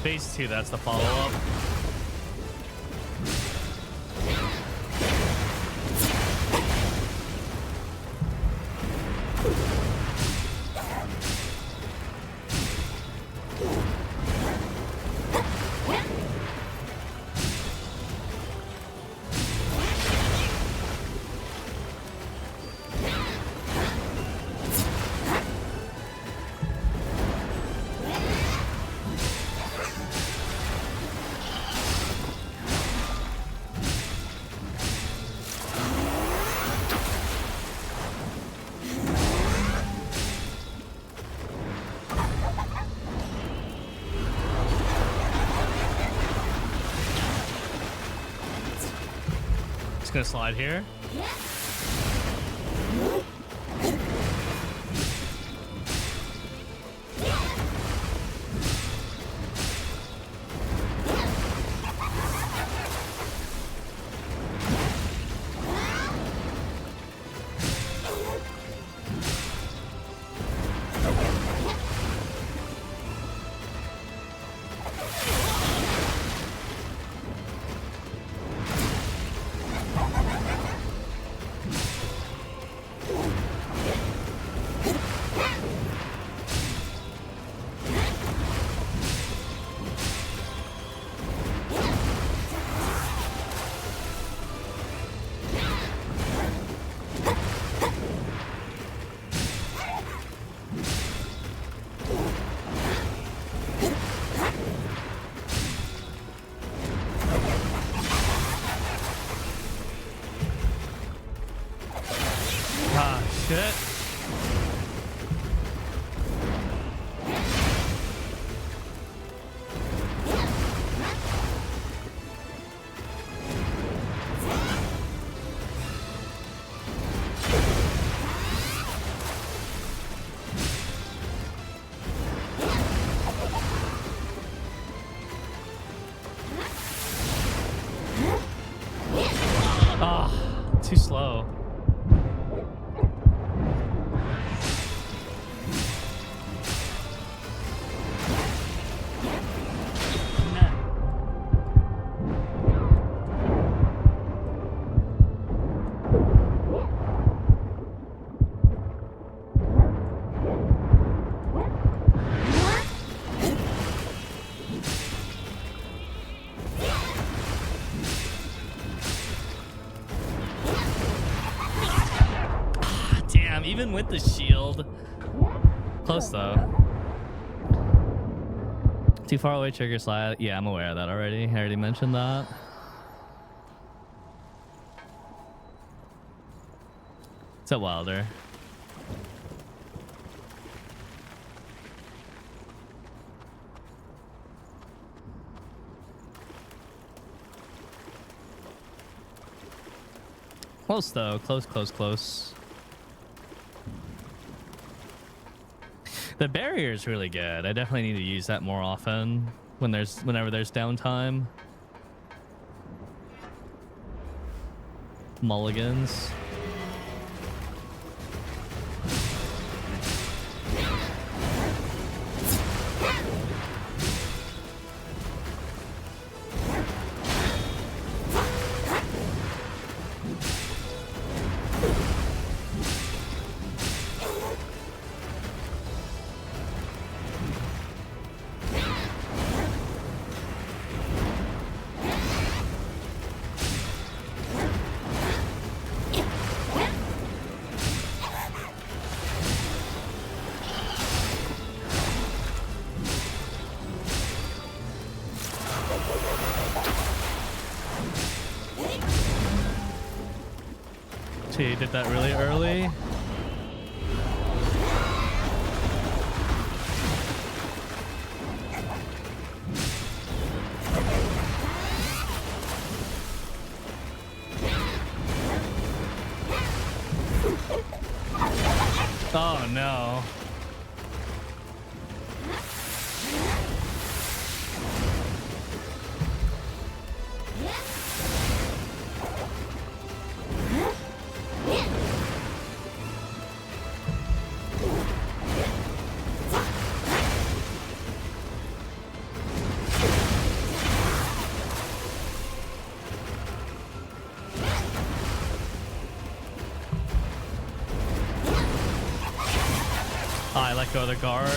Phase 2, that's the follow-up. Gonna slide here. Shit. Ah, too slow. Even with the shield. Close though. Too far away trigger slide. Yeah, I'm aware of that already. I already mentioned that. What's up, Wilder? Close though. Close, close, close. The barrier is really good. I definitely need to use that more often whenever there's downtime. Mulligans. He did that really early. Oh no. I let go of the guard.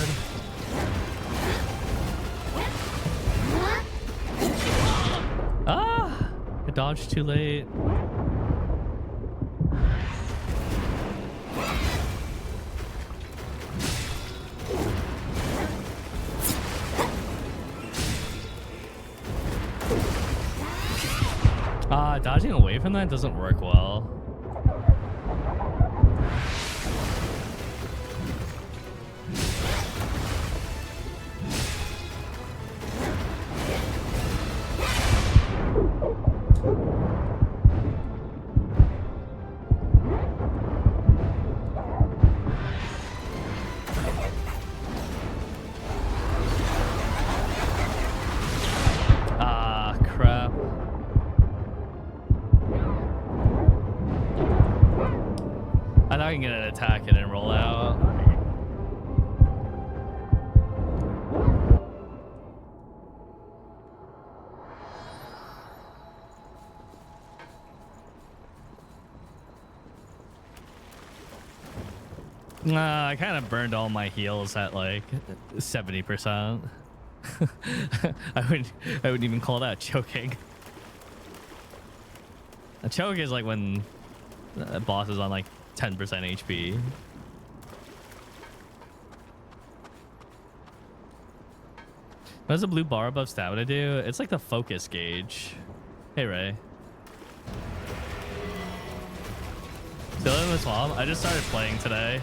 Ah! I dodged too late. Dodging away from that doesn't work well. I can get an attack and then roll out. I kind of burned all my heals at like 70%. I wouldn't even call that choking. A choke is like when a boss is on like 10% HP. What does the blue bar above stamina do? It's like the focus gauge. Hey, Ray. Still in the swamp? I just started playing today.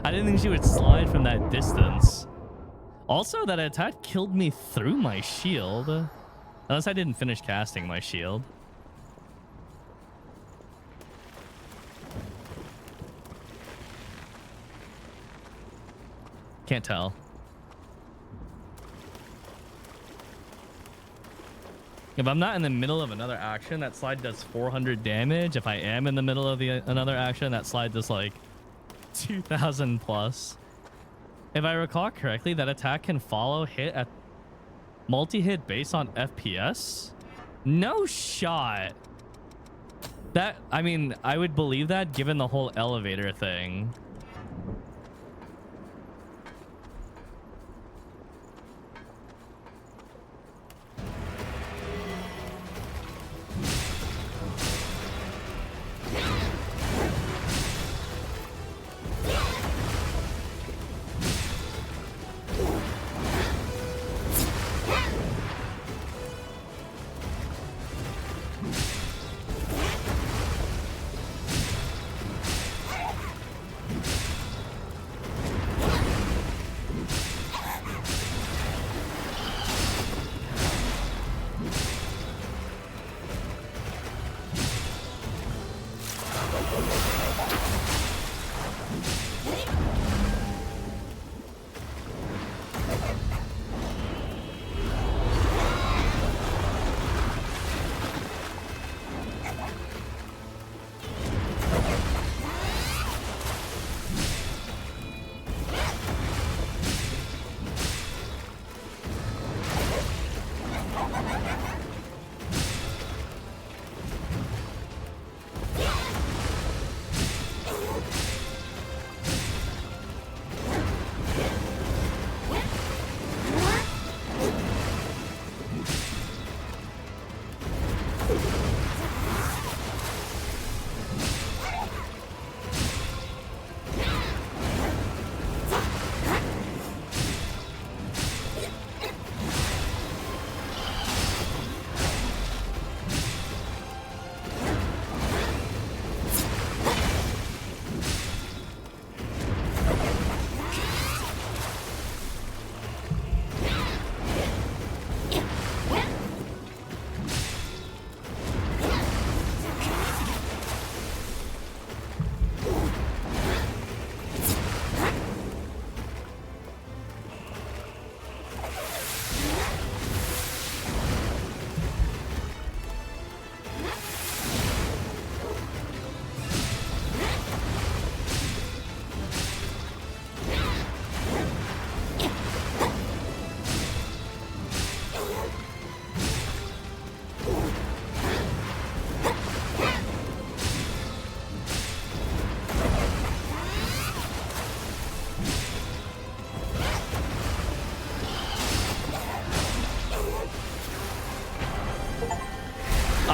I didn't think she would slide from that distance. Also, that attack killed me through my shield. Unless I didn't finish casting my shield. Can't tell. If I'm not in the middle of another action, that slide does 400 damage. If I am in the middle of another action, that slide does like 2,000 plus. If I recall correctly, that attack can follow hit at multi-hit based on FPS? No shot. That, I mean, I would believe that given the whole elevator thing.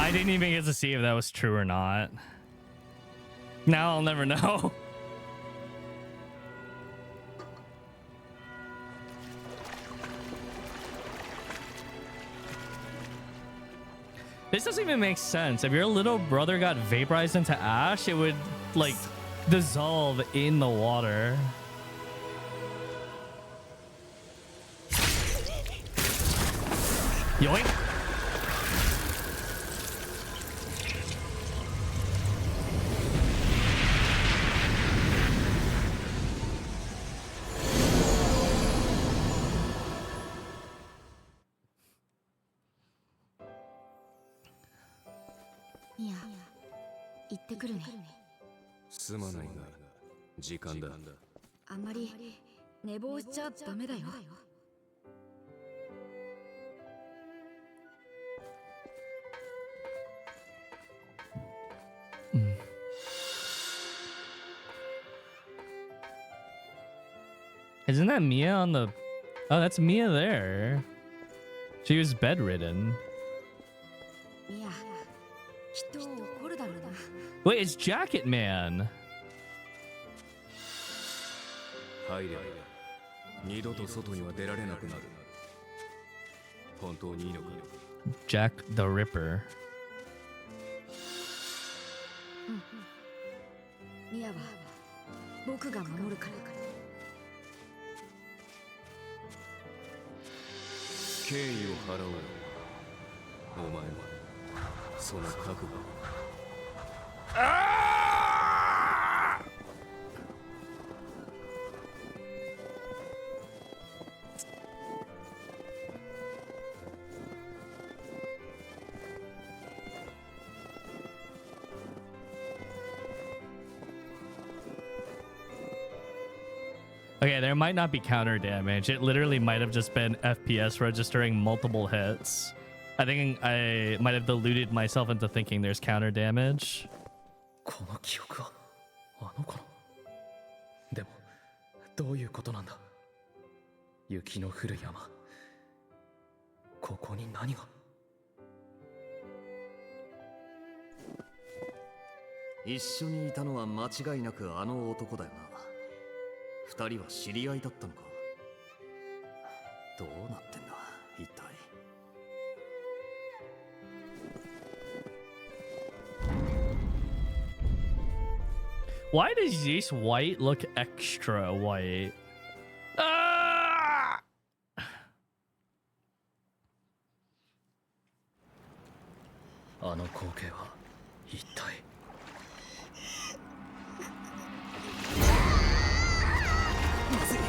I didn't even get to see if that was true or not. Now I'll never know. This doesn't even make sense. If your little brother got vaporized into ash, it would like dissolve in the water. Yoink. Isn't that Mia on the... Oh, that's Mia there. She was bedridden. Wait, it's Jacket Man. Jack the Ripper. Okay, there might not be counter damage. It literally might have just been FPS registering multiple hits. I think I might have deluded myself into thinking there's counter damage. この記憶はあの子の。でもどういうことなんだ。雪の降る山。ここに何が。一緒にいたのは間違いなくあの男だよな。二人は知り合いだったのか。どうなってんだ一体。Why does this white look extra white? Ah! あの光景は一体。まずい、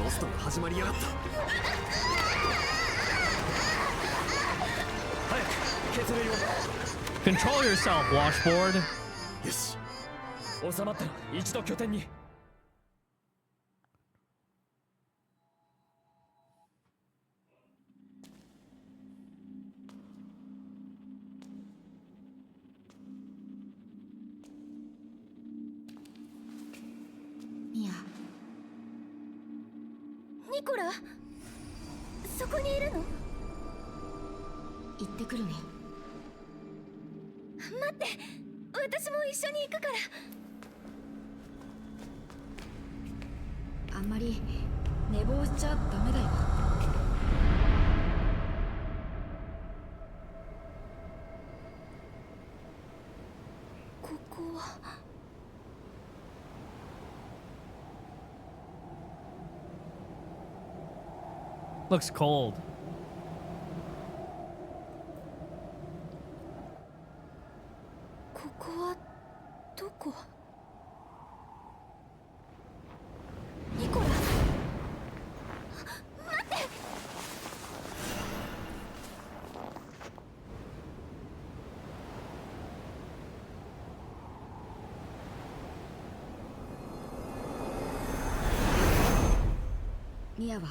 ロストが始まりやがった。早く削れよ。Control yourself, washboard. よし。収まったら一度拠点に。ミア。ニコラ、そこにいるの？行ってくるね。待って、私も一緒に行くから。あんまり寝坊しちゃダメだよ。ここは。Looks cold. ここはどこ？ニコラ、待って！ミアは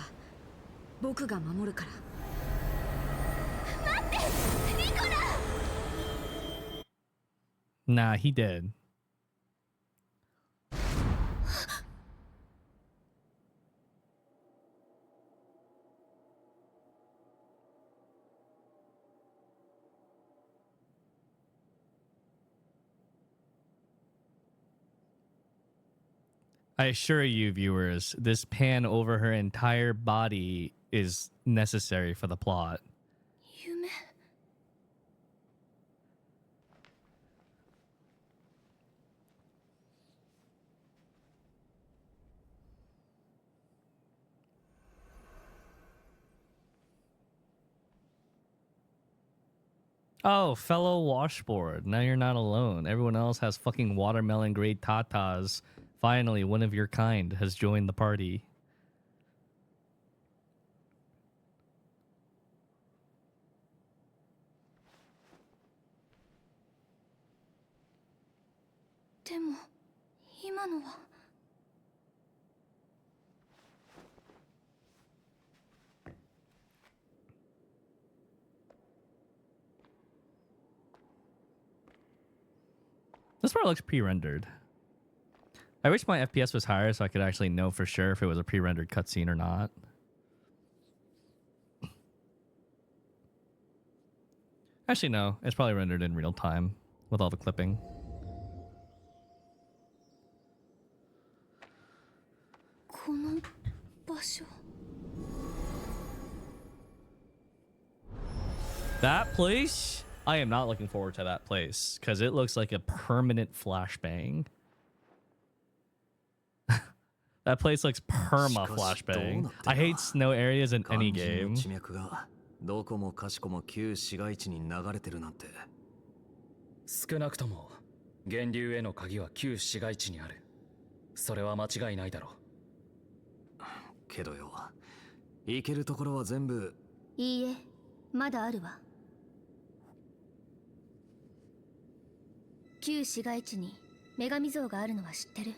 僕が守るから。待って、ニコラ！ Nah, he did. I assure you, viewers, this pan over her entire body is necessary for the plot. 夢。Oh, fellow washboard. Now you're not alone. Everyone else has fucking watermelon grade tatas. Finally, one of your kind has joined the party. でも今のは。This part looks pre-rendered. I wish my FPS was higher so I could actually know for sure if it was a pre-rendered cutscene or not. Actually, no. It's probably rendered in real time with all the clipping. That place? I am not looking forward to that place because it looks like a permanent flashbang. That place looks perma flashbang. I hate snow areas in any game. どこもかしこも旧市街地に流れてるなんて。少なくとも源流への鍵は旧市街地にある。それは間違いないだろう。けどよ、行けるところは全部。いいえ、まだあるわ。旧市街地に女神像があるのは知ってる？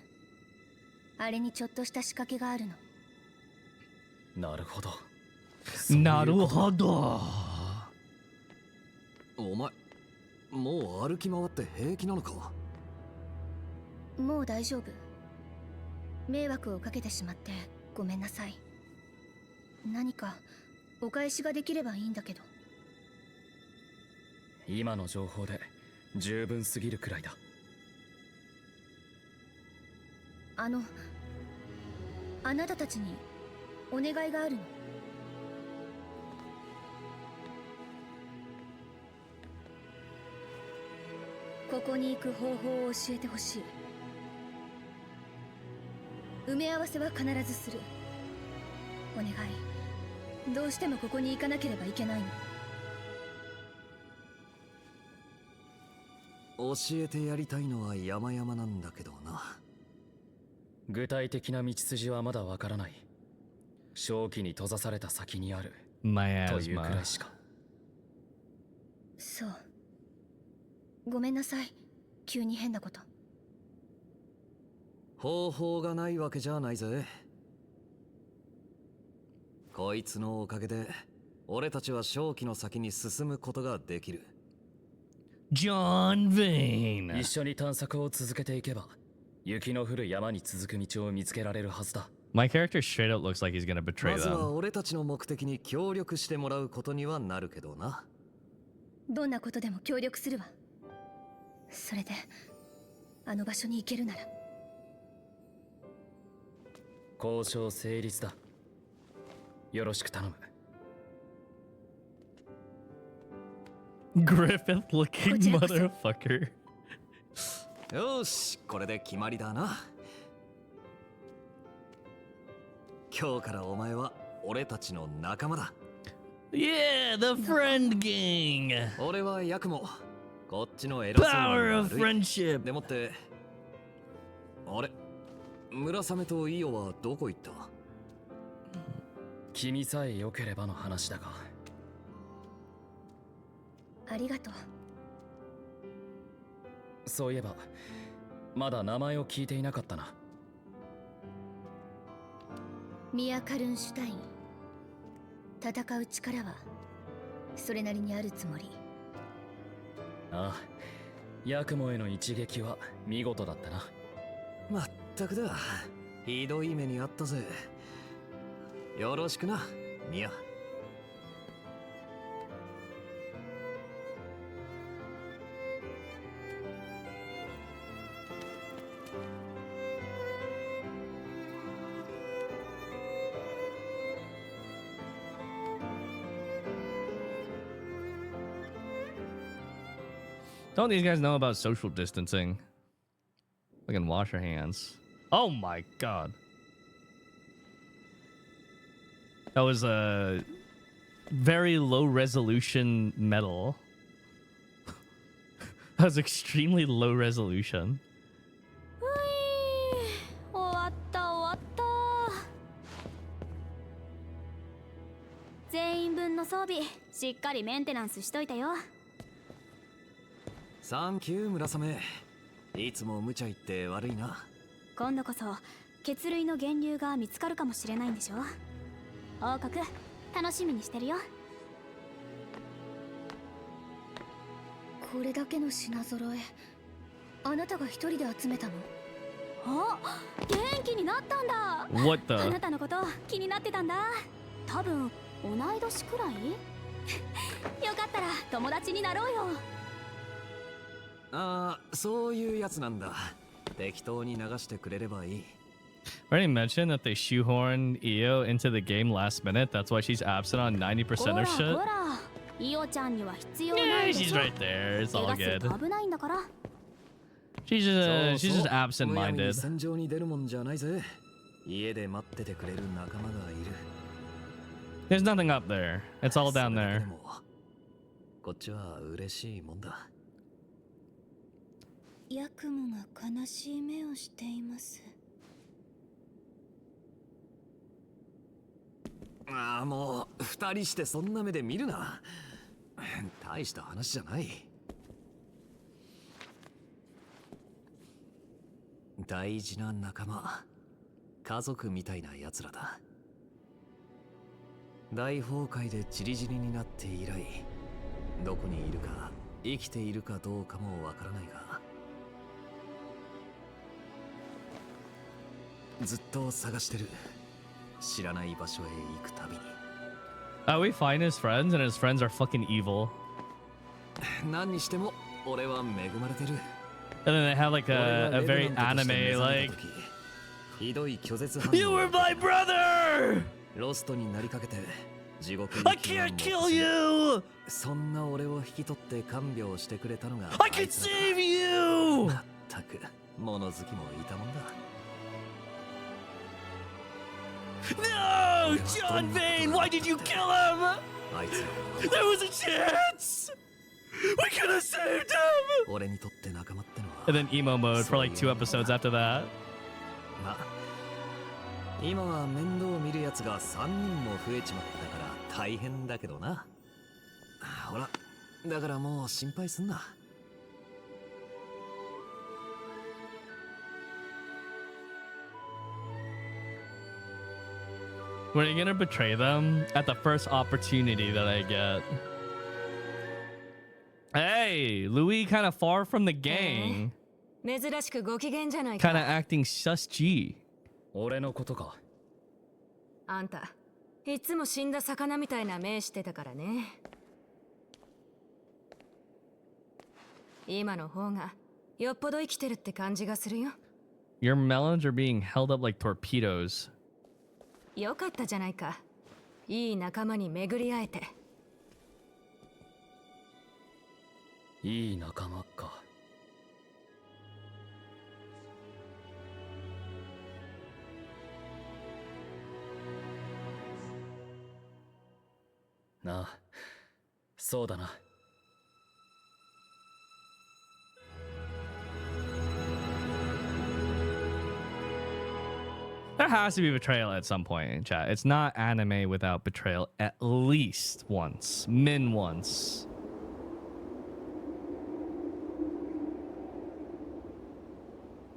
あれにちょっとした仕掛けがあるの。なるほど。なるほど。お前もう歩き回って平気なのか？もう大丈夫。迷惑をかけてしまってごめんなさい。何かお返しができればいいんだけど。今の情報で十分すぎるくらいだ。あなたたちにお願いがあるの。ここに行く方法を教えてほしい。埋め合わせは必ずする。お願い。どうしてもここに行かなければいけないの。教えてやりたいのは山々なんだけどな。具体的な道筋はまだわからない。正気に閉ざされた先にある My というくら asthma. いしか。そう。ごめんなさい。急に変なこと。方法がないわけじゃないぜ。こいつのおかげで俺たちは正気の先に進むことができる。John Vane. 一緒に探索を続けていけば雪の降る山に続く道を見つけられるはずだ。 My character straight up looks like he's gonna ま betray ずは them. 俺たちの目的に協力してもらうことにはなるけどな。どんなことでも協力するわ。それであの場所に行けるなら。交渉成立だ。よろしく頼む。 Griffith looking こちらこそ。 motherfucker. よし、これで決まりだな。今日からお前は俺たちの仲間だ。 Yeah, the friend gang. 俺はヤクモ、こっちの偉そうな Power of 悪い friendship. でもって、あれ、村雨とイオはどこ行った？君さえ良ければの話だが。ありがとう。そういえばまだ名前を聞いていなかったな。ミア・カルンシュタイン。戦う力はそれなりにあるつもり。ああ、ヤクモへの一撃は見事だったな。まったくだ、ひどい目にあったぜ。よろしくな、ミア。Don't these guys know about social distancing? We can wash our hands. Oh my god. That was a very low resolution metal. That was extremely low resolution. 終わった終わった。全員分の装備しっかりメンテナンスしといたよ。サンキュー村雨。いつも無茶言って悪いな。今度こそ血類の源流が見つかるかもしれないんでしょ。王国楽しみにしてるよ。これだけの品揃え、あなたが一人で集めたの？あ、元気になったんだ。 What あな the? たのこと気になってたんだ。多分同い年くらい。よかったら友達になろうよ。ああ、そういうやつなんだ。適当に流してくれればいい。Already mentioned that they shoehorned Io into the game last minute. That's why she's absent on 90% of shit. ほら、イオちゃんには必要な Yeah, いでし she's ょ。 right there. It's all 怪我する good. と危ないんだから。She's just absent むやみに minded. 戦場に出るもんじゃないぜ。家で待っててくれる仲間がいる。 There's nothing up there. It's all down それだけ there. でもこっちは嬉しいもんだ。ヤクモが悲しい目をしています。ああ、もう二人してそんな目で見るな。大した話じゃない。大事な仲間、家族みたいな奴らだ。大崩壊で散り散りになって以来、どこにいるか生きているかどうかもわからないが、ずっと探してる。知らない場所へ行くたびに。We find his friends and his friends are fucking evil. 何にしても俺は恵まれてる。 And then they have like a very anime like ひどい拒絶反応。 You were my brother! ロストになりかけて地獄行 I きは can't 目 kill 前。 you! そんな俺を引き取って看病してくれたのが I can save you! まったく物好きもいたもんだ。 No! John Vane, why did you kill him? あいつ There was a chance! We could have saved him! 俺にとって仲間ってのは And then emo mode for like 2 episodes after that. まあ今は面倒見るやつが3人も増えちまったから大変だけどな。ほらだからもう心配すんな。 When are you gonna betray them? At the first opportunity that I get. Hey, Louis kind of far from the gang. 珍しくご機嫌じゃない Kind か。 of acting sus G. 俺のことか。あんた、いつも死んだ魚みたいな目してたからね。今の方がよっぽど生きてるって感じがするよ。 Your melons are being held up like torpedoes. よかったじゃないか。いい仲間に巡り会えて。いい仲間か。なあ、そうだな。 There has to be betrayal at some point in chat. It's not anime without betrayal at least once. Min once.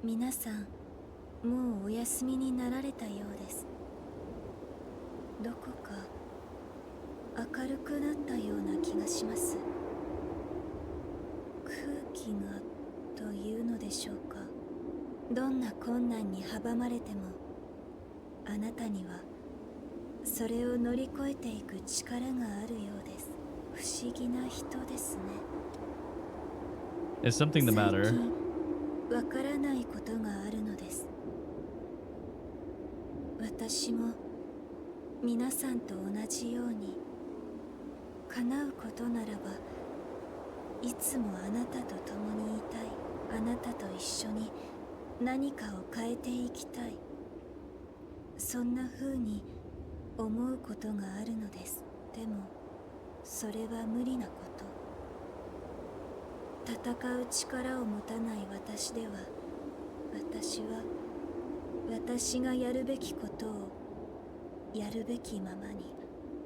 皆さん、もうお休みになられたようです。どこか明るくなったような気がします。空気がというのでしょうか。どんな困難に阻まれても、あなたにはそれを乗り越えていく力があるようです。不思議な人ですね。 Is something the 最 matter? 近わからないことがあるのです。私も皆さんと同じように叶うことならばいつもあなたと共にいたい。あなたと一緒に何かを変えていきたい。そんな風に思うことがあるのです。でもそれは無理なこと。戦う力を持たない私では、私がやるべきことをやるべきままに。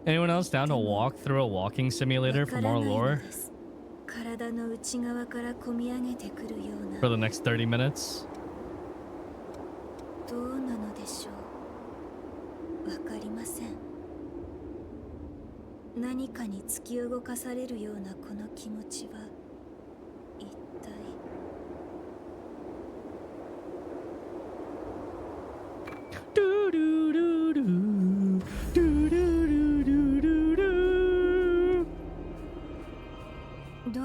Anyone else down to walk through a walking simulator for more lore 体の内側から込み上げてくるような。 for the next 30 minutes? どうなのでしょう。わかりません。何かに突き動かされるようなこの気持ちは一体。ドゥドゥドゥドゥドゥドゥドゥドゥドゥドゥ。どう。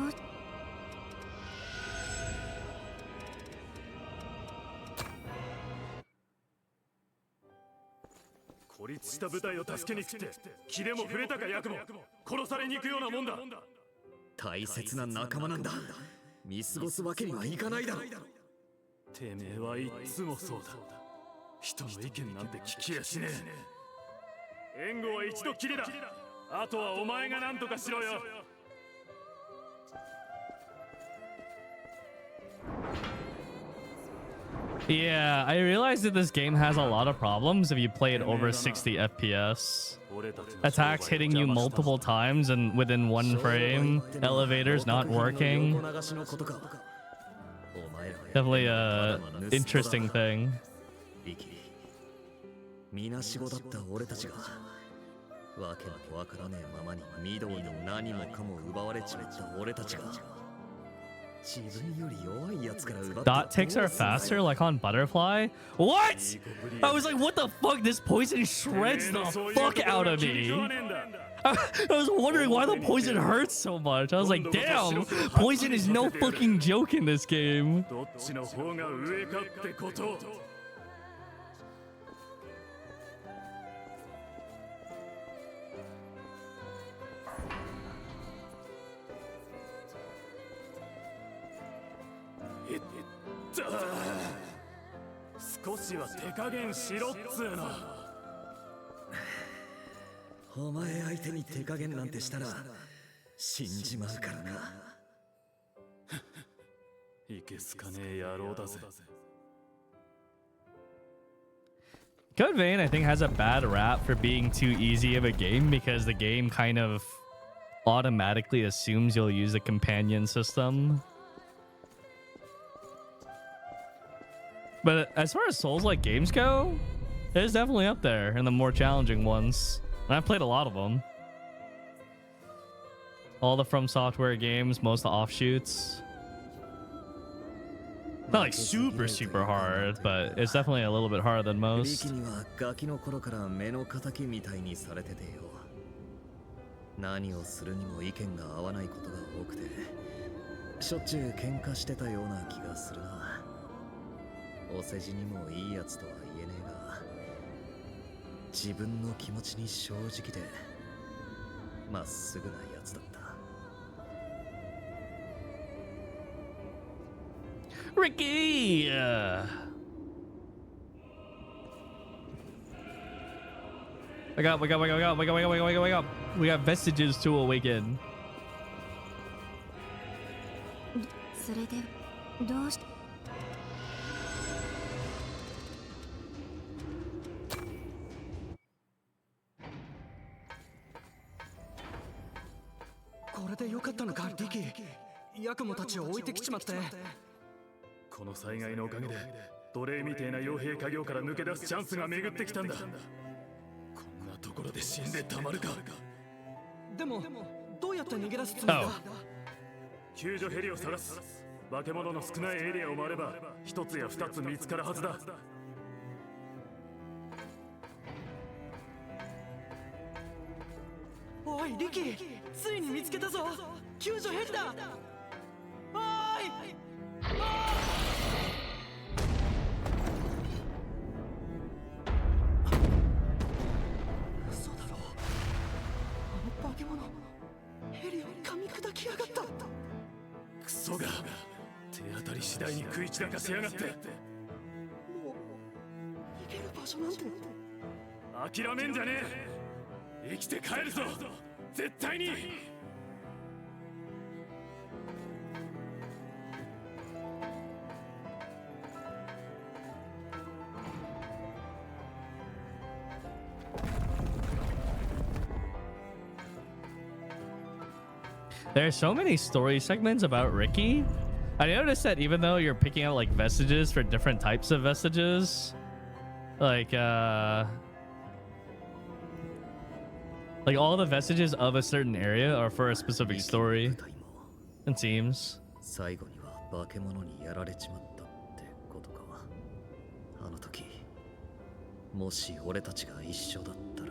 孤立した部隊を助けに来て気でも触れたか役も殺されに行くようなもんだ。大切な仲間なんだ。見過ごすわけにはいかないだろ。てめえはいっつもそうだ。人の意見なんて聞きやしねえ。援護は一度きりだ。あとはお前が何とかしろよ。Yeah, I realized that this game has a lot of problems if you play it over 60 FPS. Attacks hitting you multiple times and within one frame, elevators not working. Definitely a interesting thing. みなしごだった俺たちがわけのわからねえままに御堂に何もかも奪われちまった俺たちが自分より弱いやつから奪った Dot ticks are faster, like on Butterfly? What? I was like, what the fuck? This poison shreds the fuck out of me. I was wondering why the poison hurts so much. I was like, damn, poison is no fucking joke in this game. どっちの方が上かってこと。少しは手加減しろっつうの。お前相手に手加減なんてしたら死んじまうからな。いけすかねえ野郎だぜ。Code Vein, I think, has a bad rap for being too easy of a game because the game kind of automatically assumes you'll use a companion system. But as far as Souls-like games go, it is definitely up there in the more challenging ones. And I've played a lot of them. All the From Software games, most of the offshoots. Not like super hard, but it's definitely a little bit harder than most. リキにはガキの頃から目の敵みたいにされててよ。何をするにも意見が合わないことが多くて、しょっちゅう喧嘩してたような気がするな。お世辞にもいいやつとは言えねえが、自分の気持ちに正直でまっすぐなやつだった。Ricky! Wake up, wake up, wake up, wake up, wake up, wake up, wake up, wake up, wake up. We got vestiges to awaken. それでどうしてこれでよかったのか、リキ。ヤクモたちを置いてきちまって。この災害のおかげで奴隷みてえな傭兵家業から抜け出すチャンスが巡ってきたんだ。こんなところで死んでたまるか。でもどうやって逃げ出すつもりだ。救助ヘリを探す。化け物の少ないエリアを回れば一つや二つ見つかるはずだ。おいリキ、ついに見つけたぞ。救助ヘリだ。おい。嘘だろ。あの化け物ヘリを噛み砕きやがった。クソが手当たり次第に食い散らかしやがって。もう逃げる場所なんて。諦めんじゃねえ。生きて帰るぞ絶対に。There's so many story segments about Ricky. I noticed that even though you're picking out like vestiges for different types of vestiges, like all the vestiges of a certain area are for a specific story, it seems. 最後には化け物にやられちまったってことか。あの時もし俺たちが一緒だったら。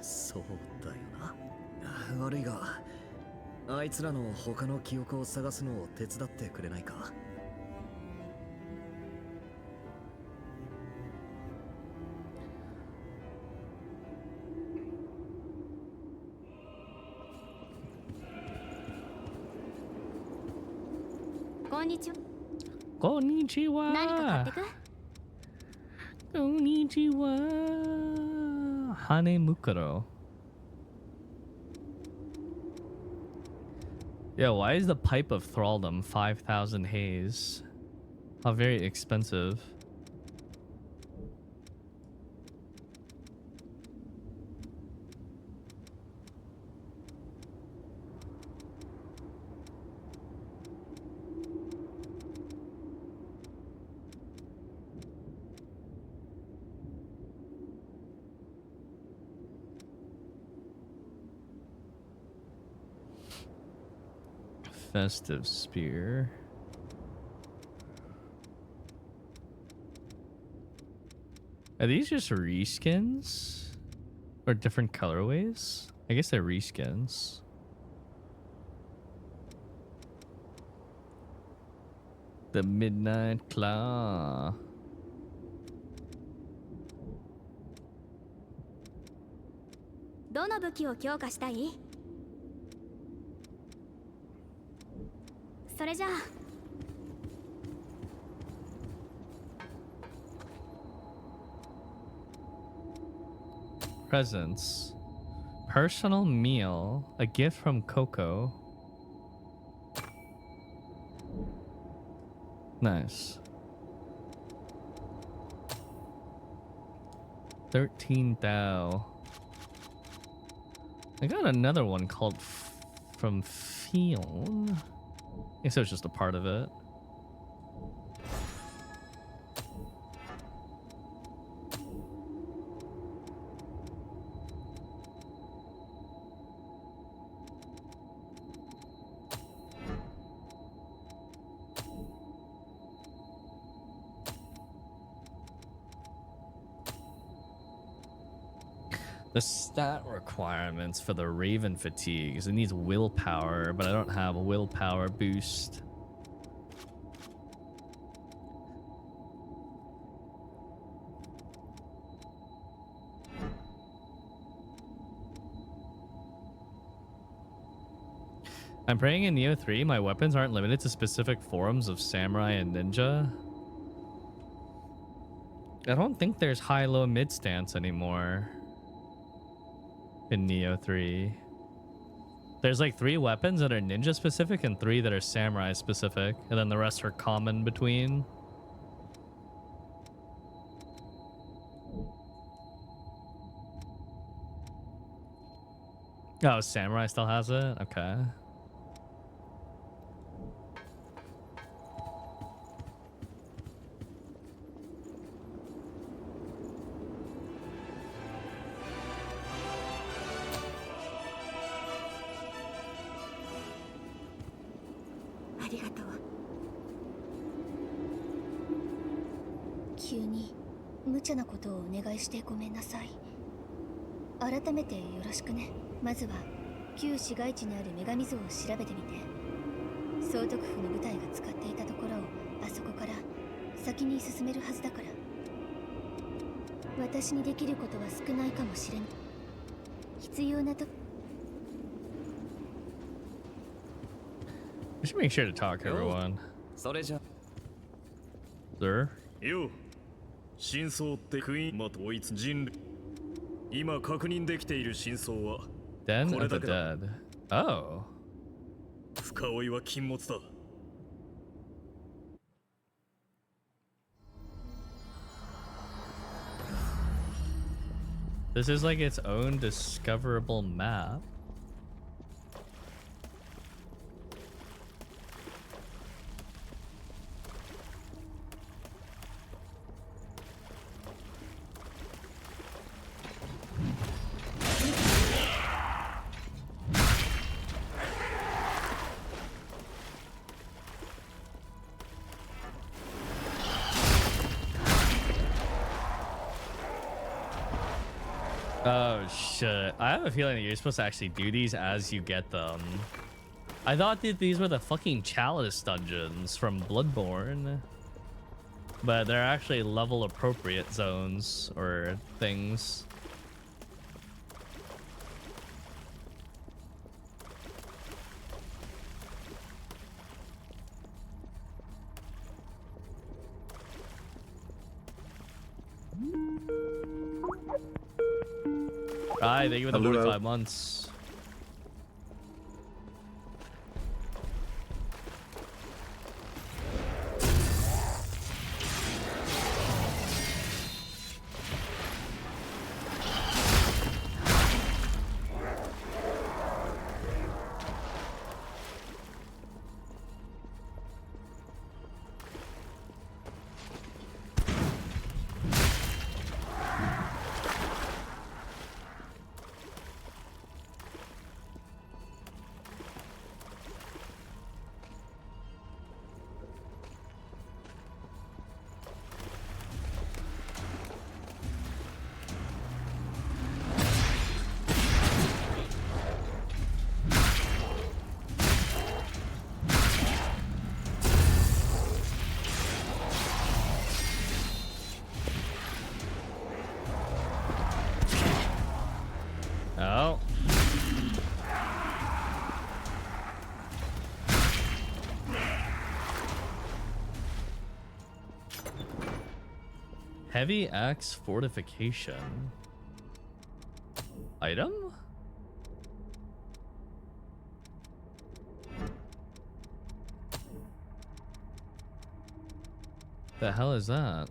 そうだよな。悪いがあいつらの他の記憶を探すのを手伝ってくれないか。こんにちは。こんにちは。何か買ってく？こんにちは。羽袋. Yo, why is the pipe of thraldom 5,000 haze? How very expensive. Festive spear. Are these just reskins? Or different colorways? I guess they're reskins. The Midnight Claw. Presents. Personal meal. A gift from Coco. Nice. 13 thou. I got another one called from Fion. I guess it was just a part of it. The stat requirements for the Raven Fatigues. It needs willpower, but I don't have a willpower boost. I'm praying in Neo 3, my weapons aren't limited to specific forms of samurai and ninja. I don't think there's high, low, mid stance anymore. In Neo 3. There's like 3 weapons that are ninja specific and 3 that are samurai specific, and then the rest are common between. Oh, samurai still has it? Okay. We should make sure to talk, everyone. Sir?よ、真相ってクイーンま統一人類。今確認できている真相は Den これ of だ the けだ。 Dead. Oh. 深追いは禁物だ。This is like its own discoverable map. Oh shit. I have a feeling that you're supposed to actually do these as you get them. I thought that these were the fucking Chalice dungeons from Bloodborne. But they're actually level appropriate zones or things. Hi, thank you for the 45 months. Heavy axe fortification. Item? The hell is that?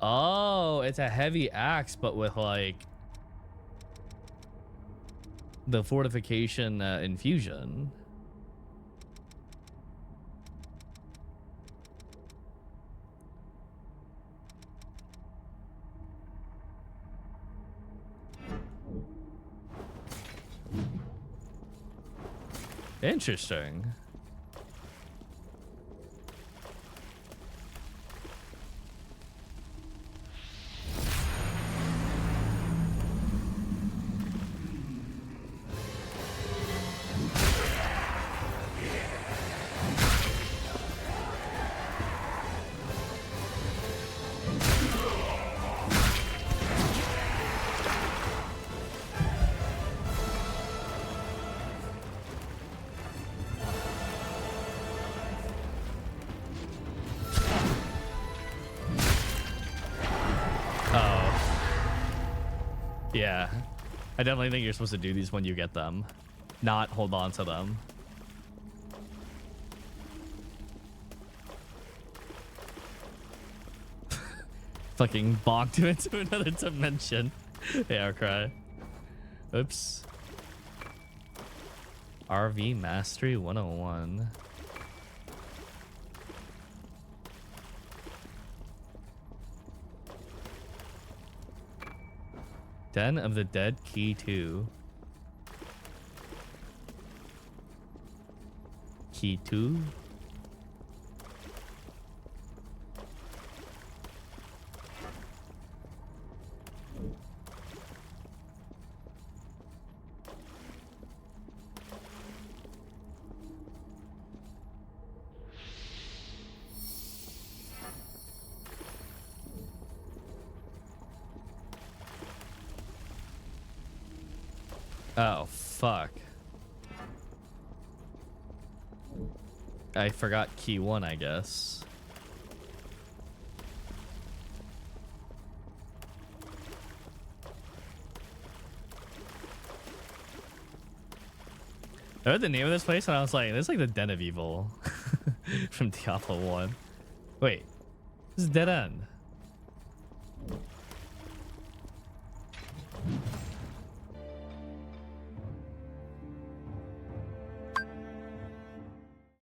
Oh, it's a heavy axe, but with like the fortification infusion. Interesting. Yeah, I definitely think you're supposed to do these when you get them, not hold on to them. Fucking bonked him into another dimension. Yeah, cry. Oops. RV Mastery 101. Den of the Dead Key 2. Key 2. Oh, fuck. I forgot key 1, I guess. I heard the name of this place and I was like, this is like the Den of Evil from Diablo 1. Wait, this is Dead End.